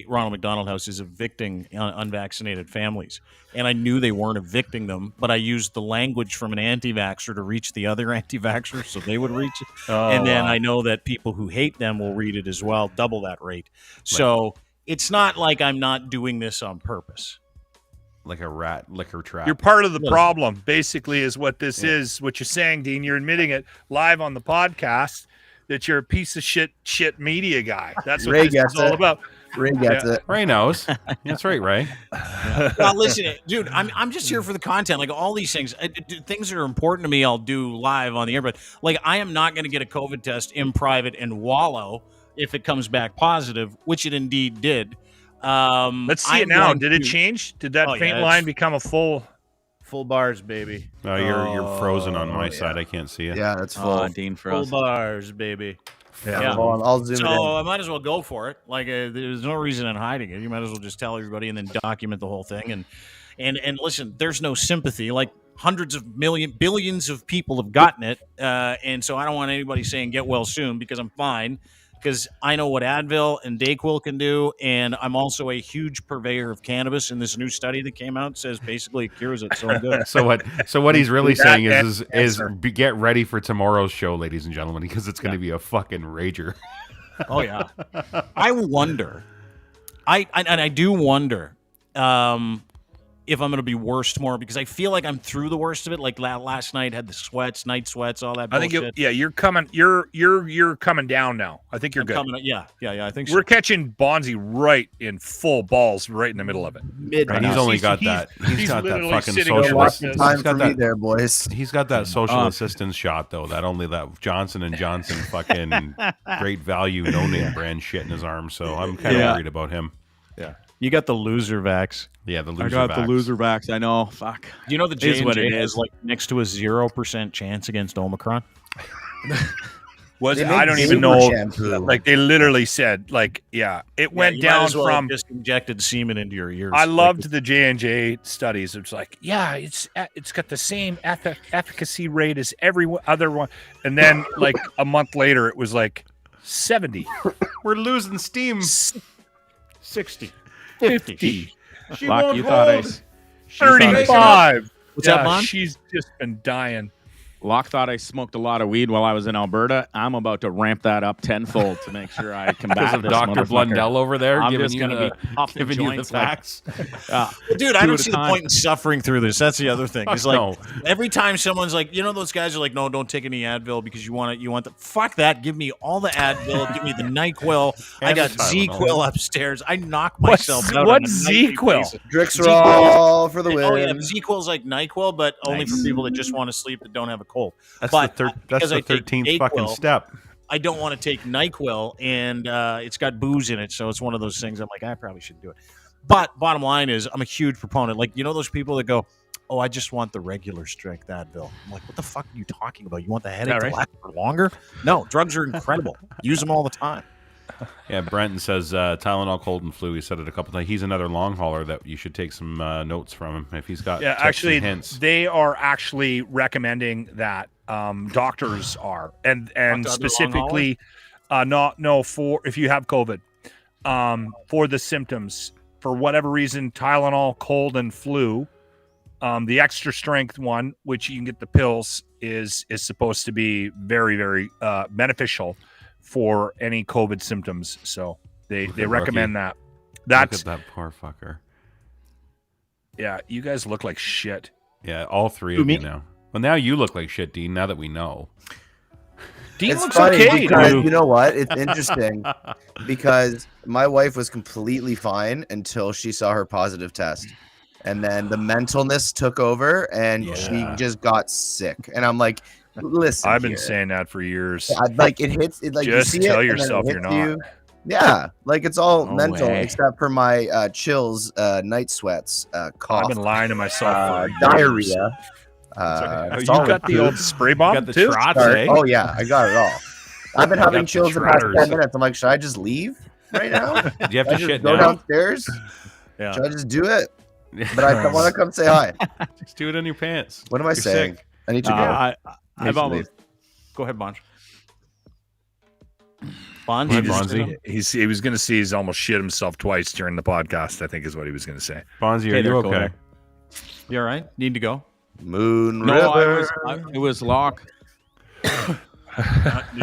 Ronald McDonald House is evicting unvaccinated families. And I knew they weren't evicting them, but I used the language from an anti-vaxxer to reach the other anti-vaxxers so they would reach it. And then I know that people who hate them will read it as well, double that rate. So it's not like I'm not doing this on purpose. Like a rat liquor trap. You're part of the problem, basically, is what this is. What you're saying, Dean. You're admitting it live on the podcast that you're a piece of shit media guy. That's what Ray this is all about. Ray gets it. Ray knows. That's right, Ray. Well, listen, dude, I'm just here for the content. Like all these things, things that are important to me, I'll do live on the air. But like, I am not going to get a COVID test in private and wallow if it comes back positive, which it indeed did. Let's see it now. Did it change? Did that faint line become a full bars, baby? Oh, you're frozen on my side. I can't see it. Yeah, it's full. Dean frozen. Full bars, baby. Yeah. Hold on, I'll zoom it in. So I might as well go for it. Like, there's no reason in hiding it. You might as well just tell everybody and then document the whole thing. And listen, there's no sympathy. Like, hundreds of billions of people have gotten it, and so I don't want anybody saying get well soon because I'm fine. Because I know what Advil and Dayquil can do, and I'm also a huge purveyor of cannabis. And this new study that came out says basically it cures it. So I'm good. So what he's really saying is get ready for tomorrow's show, ladies and gentlemen, because it's going to be a fucking rager. Oh yeah. I wonder. I do wonder if I'm going to be worse tomorrow, because I feel like I'm through the worst of it. Like last night had the sweats, night sweats, all that bullshit. I think you're coming. You're coming down now. I think you're good. Yeah. I think we're catching Bonzi right in full balls, right in the middle of it. And he's only got that. He's got that fucking socialist. Time for me there, boys. He's got that social assistance shot though. That Johnson & Johnson fucking great value no name brand shit in his arm. So I'm kind of worried about him. Yeah. You got the loser vax. Yeah, the loser vax. I got the loser vax. I know. Fuck. You know the J&J is like next to a 0% chance against Omicron. I don't even know. Like they literally said, like, it went down from just injected semen into your ears. I loved the J&J studies. It's like, it's got the same efficacy rate as every other one, and then like a month later, it was like 70. We're losing steam. 60. 50. She won't hold. 35. What's that, Bon? She's just been dying. Locke thought I smoked a lot of weed while I was in Alberta. I'm about to ramp that up tenfold to make sure I combat this Dr. Blundell over there. I'm just going to be giving you the facts. Dude, I don't see the point in suffering through this. That's the other thing. It's like every time someone's like, those guys are like, no, don't take any Advil because you want the fuck that. Give me all the Advil. Give me the NyQuil. I got Z-Quil upstairs. I knock myself out. What's Z-Quil? Drixrol for the win. Oh yeah, Z-Quil's like NyQuil, but only for people that just want to sleep that don't have a cold. That's the 13th fucking step. I don't want to take NyQuil, and it's got booze in it, so it's one of those things I'm like, I probably shouldn't do it. But bottom line is, I'm a huge proponent. Like, those people that go, oh, I just want the regular strength Advil. I'm like, what the fuck are you talking about? You want the headache to last for longer? No, drugs are incredible. Use them all the time. Yeah, Brenton says Tylenol, cold and flu. He said it a couple times. He's another long hauler that you should take some notes from him if he's got tips and hints. They are actually recommending that doctors are, and specifically, for if you have COVID, for the symptoms, for whatever reason, Tylenol, cold and flu, the extra strength one, which you can get the pills, is supposed to be very, very beneficial for any COVID symptoms. So they recommend that. Look at that poor fucker. Yeah, you guys look like shit. Yeah, all three of you now. Well, now you look like shit, Dean, now that we know. Dean it's looks funny okay. Because you know what? It's interesting because my wife was completely fine until she saw her positive test. And then the mentalness took over and she just got sick. And I'm like, listen, I've been saying that for years. Like it hits it, like just you see tell it, yourself you're not. Yeah, like it's all mental except for my chills, night sweats, cough. I've been lying to myself. Diarrhea. You got the old spray bomb got the too? trots, eh? Oh yeah, I got it all. I've been having chills the past 10 minutes. I'm like, should I just leave right now? Do you have to shit go now? downstairs? Yeah. Should I just do it? But I want to come say hi. Just do it in your pants. What am I saying? Sick. I need to go. I've almost. Go ahead, Bonge. He was going to see he's almost shit himself twice during the podcast, I think is what he was going to say. Bonzi, are you okay? You all right? Need to go? Moon River. It was Locke.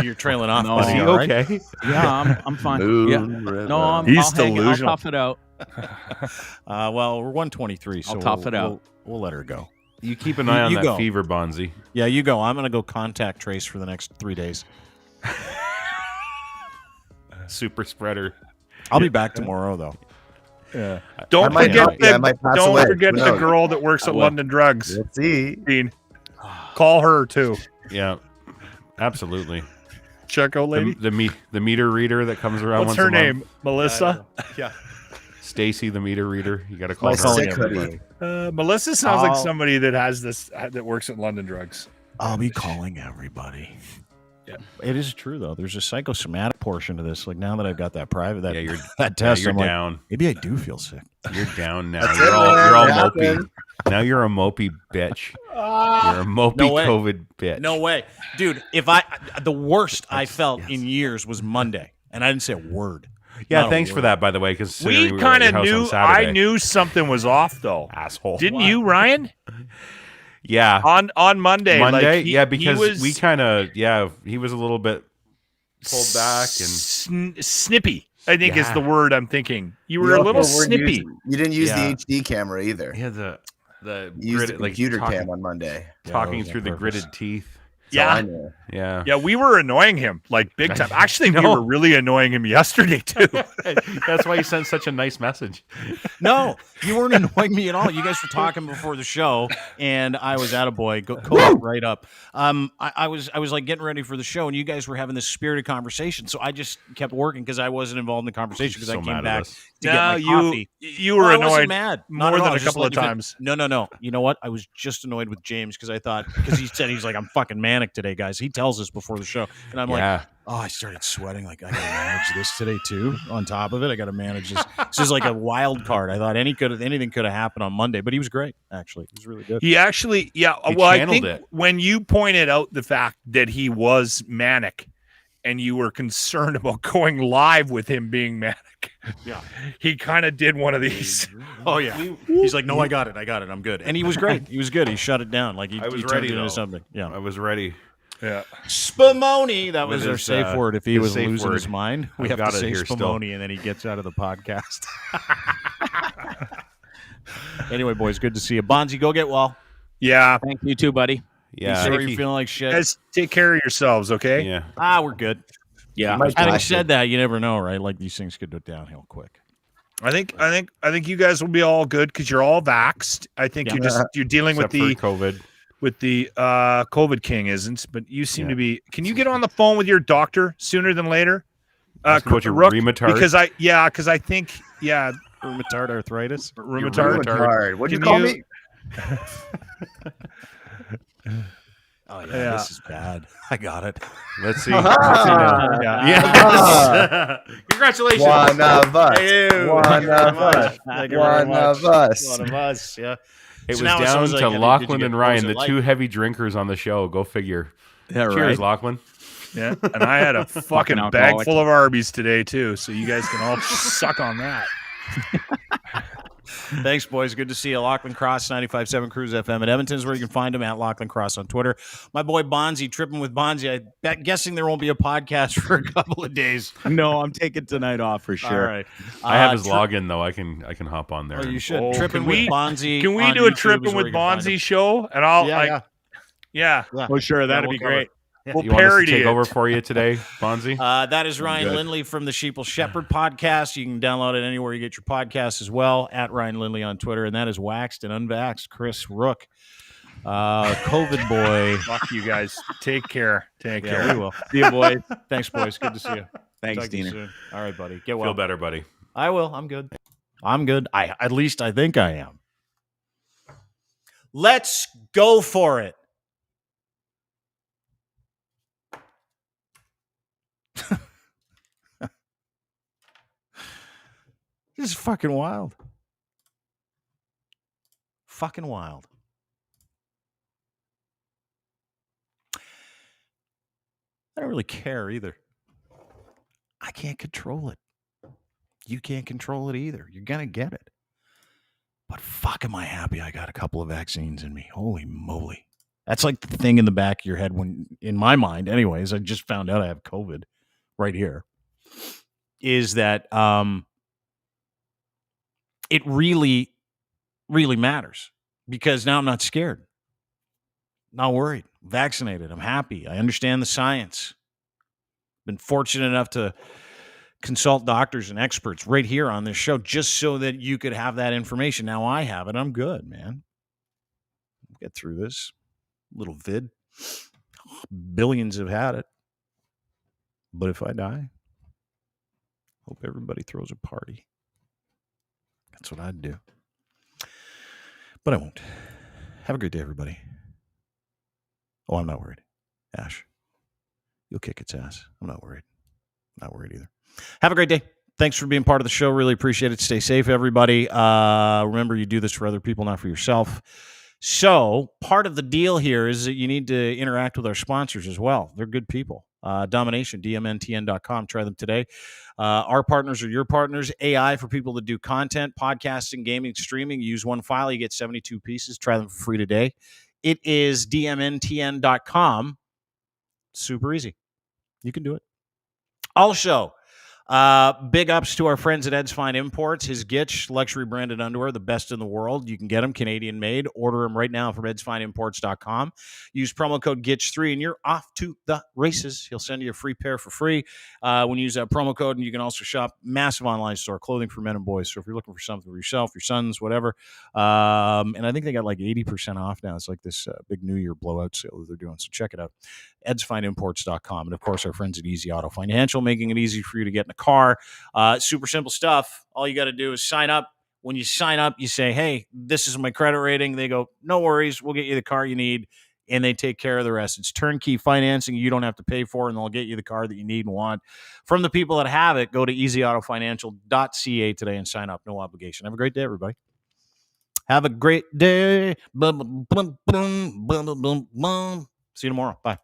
You're trailing off. No, buddy, you all right? okay? Yeah, I'm fine. No, He's I'll delusional. I'll tough it out. Well, we're 123, so I'll tough it out. We'll let her go. You keep an eye on that go. fever, Bonzi. Yeah, you go. I'm going to go contact trace for the next 3 days. Super spreader. I'll be back tomorrow, though. Yeah. Don't forget the girl that works at London Drugs. Let's see. Dean. Call her too. Yeah, absolutely. Check out lady. The meter reader that comes around. What's once her a name? month. Melissa. Yeah. Stacy, the meter reader. You got to call My her. sick hoodie. Melissa sounds like somebody that has this that works at London Drugs. I'll be calling everybody. Yeah, it is true though. There's a psychosomatic portion to this. Like now that I've got that private that test, you're I'm down. Like, maybe I do feel sick. You're down now. You're all mopey. Now you're a mopey bitch. You're a mopey COVID bitch. No way, dude. The worst I felt in years was Monday, and I didn't say a word. Yeah, thanks for that, by the way. Because we kind of knew. I knew something was off, though. Asshole. Didn't you, Ryan? Yeah. On Monday. Like because we kind of he was a little bit pulled back and snippy. I think is the word I'm thinking. You were a little snippy. You didn't use the HD camera either. Yeah, the you used the computer cam on Monday. Talking through the gritted teeth. Yeah, we were annoying him like big time. Actually, we were really annoying him yesterday too. That's why he sent such a nice message. No, you weren't annoying me at all. You guys were talking before the show, and I was attaboy, go right up. I was like getting ready for the show, and you guys were having this spirited conversation. So I just kept working because I wasn't involved in the conversation because I came back to get my coffee. You were annoyed. I wasn't mad. More than a couple of times. No. You know what? I was just annoyed with James because he said he's like, I'm fucking manic today, guys. He tells us before the show, and I'm like, oh, I started sweating. Like I gotta manage this today too. On top of it, I gotta manage this. This is like a wild card. I thought anything could have happened on Monday, but he was great. Actually, he was really good. He actually, I think when you pointed out the fact that he was manic, and you were concerned about going live with him being manic. Yeah, he kind of did one of these. Oh yeah, he's like, no, I got it, I'm good, and he was great. He was good. He shut it down. Like he turned it into something. Yeah, I was ready. Yeah, Spumoni. That was our safe word. If he was losing his mind, we have to say Spumoni, and then he gets out of the podcast. Anyway, boys, good to see you. Bonzi, go get well. Yeah, thank you too, buddy. Yeah, sure you're feeling like shit. Guys, take care of yourselves, okay? Yeah. We're good. Yeah. Having said that, you never know, right? Like these things could go downhill quick. I think you guys will be all good because you're all vaxxed. I think you're dealing with the COVID. With the COVID king isn't, but you seem to be. Can you get on the phone with your doctor sooner than later? Rook, rheumatoid. Because I think rheumatoid arthritis. Rheumatoid. What'd you call me? Oh yeah, this is bad. I got it. Let's see. Congratulations. One of us. One of us. Yeah. It was down to Lachlan and Ryan, the two heavy drinkers on the show. Go figure. Yeah, Cheers, right. Lachlan. Yeah, and I had a fucking bag full of Arby's today too, so you guys can all suck on that. Thanks, boys. Good to see you. Lachlan Cross, 95.7 Cruise FM at Edmonton is where you can find him, at Lachlan Cross on Twitter. My boy Bonzi, tripping with Bonzi. Guessing there won't be a podcast for a couple of days. No, I'm taking tonight off for sure. All right. I have his login though. I can hop on there. Oh, you should. Tripping with Bonzi. Can we do a Tripping with Bonzi show? And I'll yeah. Oh, sure. That'd be great. We'll you want us to parody take it. over for you today, Bonzi? That is Ryan Lindley from the Sheeple Shepherd podcast. You can download it anywhere you get your podcasts as well, at Ryan Lindley on Twitter. And that is Waxed and Unvaxxed Chris Rook. COVID boy. Fuck you guys. Take care. Take care. We will. See you, boys. Thanks, boys. Good to see you. Thanks, Diener. All right, buddy. Get well. Feel better, buddy. I will. I'm good. At least I think I am. Let's go for it. This is fucking wild. Fucking wild. I don't really care either. I can't control it. You can't control it either. You're going to get it. But fuck, am I happy I got a couple of vaccines in me. Holy moly. That's like the thing in the back of your head when, in my mind, anyways, I just found out I have COVID right here, is that it really, really matters because now I'm not scared, not worried, vaccinated. I'm happy. I understand the science. Been fortunate enough to consult doctors and experts right here on this show just so that you could have that information. Now I have it. I'm good, man. We'll get through this little vid. Billions have had it. But if I die, hope everybody throws a party. That's what I'd do. But I won't. Have a great day, everybody. Oh, I'm not worried. Ash, you'll kick its ass. I'm not worried. Not worried either. Have a great day. Thanks for being part of the show. Really appreciate it. Stay safe, everybody. Remember, you do this for other people, not for yourself. So part of the deal here is that you need to interact with our sponsors as well. They're good people. Domination, dmntn.com. Try them today. Our partners are your partners. AI for people that do content, podcasting, gaming, streaming. You use one file, you get 72 pieces. Try them for free today. It is dmntn.com. Super easy. You can do it. Also, big ups to our friends at Ed's Fine Imports. His Gitch luxury branded underwear, the best in the world. You can get them Canadian made. Order them right now from edsfineimports.com. Use promo code GITCH3 and you're off to the races. He'll send you a free pair for free when you use that promo code. And you can also shop massive online store, clothing for men and boys. So if you're looking for something for yourself, your sons, whatever. And I think they got like 80% off now. It's like this big New Year blowout sale that they're doing. So check it out. edsfineimports.com. And of course, our friends at Easy Auto Financial, making it easy for you to get in a car. Super simple stuff. All you got to do is sign up. When you sign up, you say, hey, this is my credit rating. They go, no worries. We'll get you the car you need. And they take care of the rest. It's turnkey financing. You don't have to pay for it, and they'll get you the car that you need and want. From the people that have it, go to easyautofinancial.ca today and sign up. No obligation. Have a great day, everybody. Have a great day. See you tomorrow. Bye.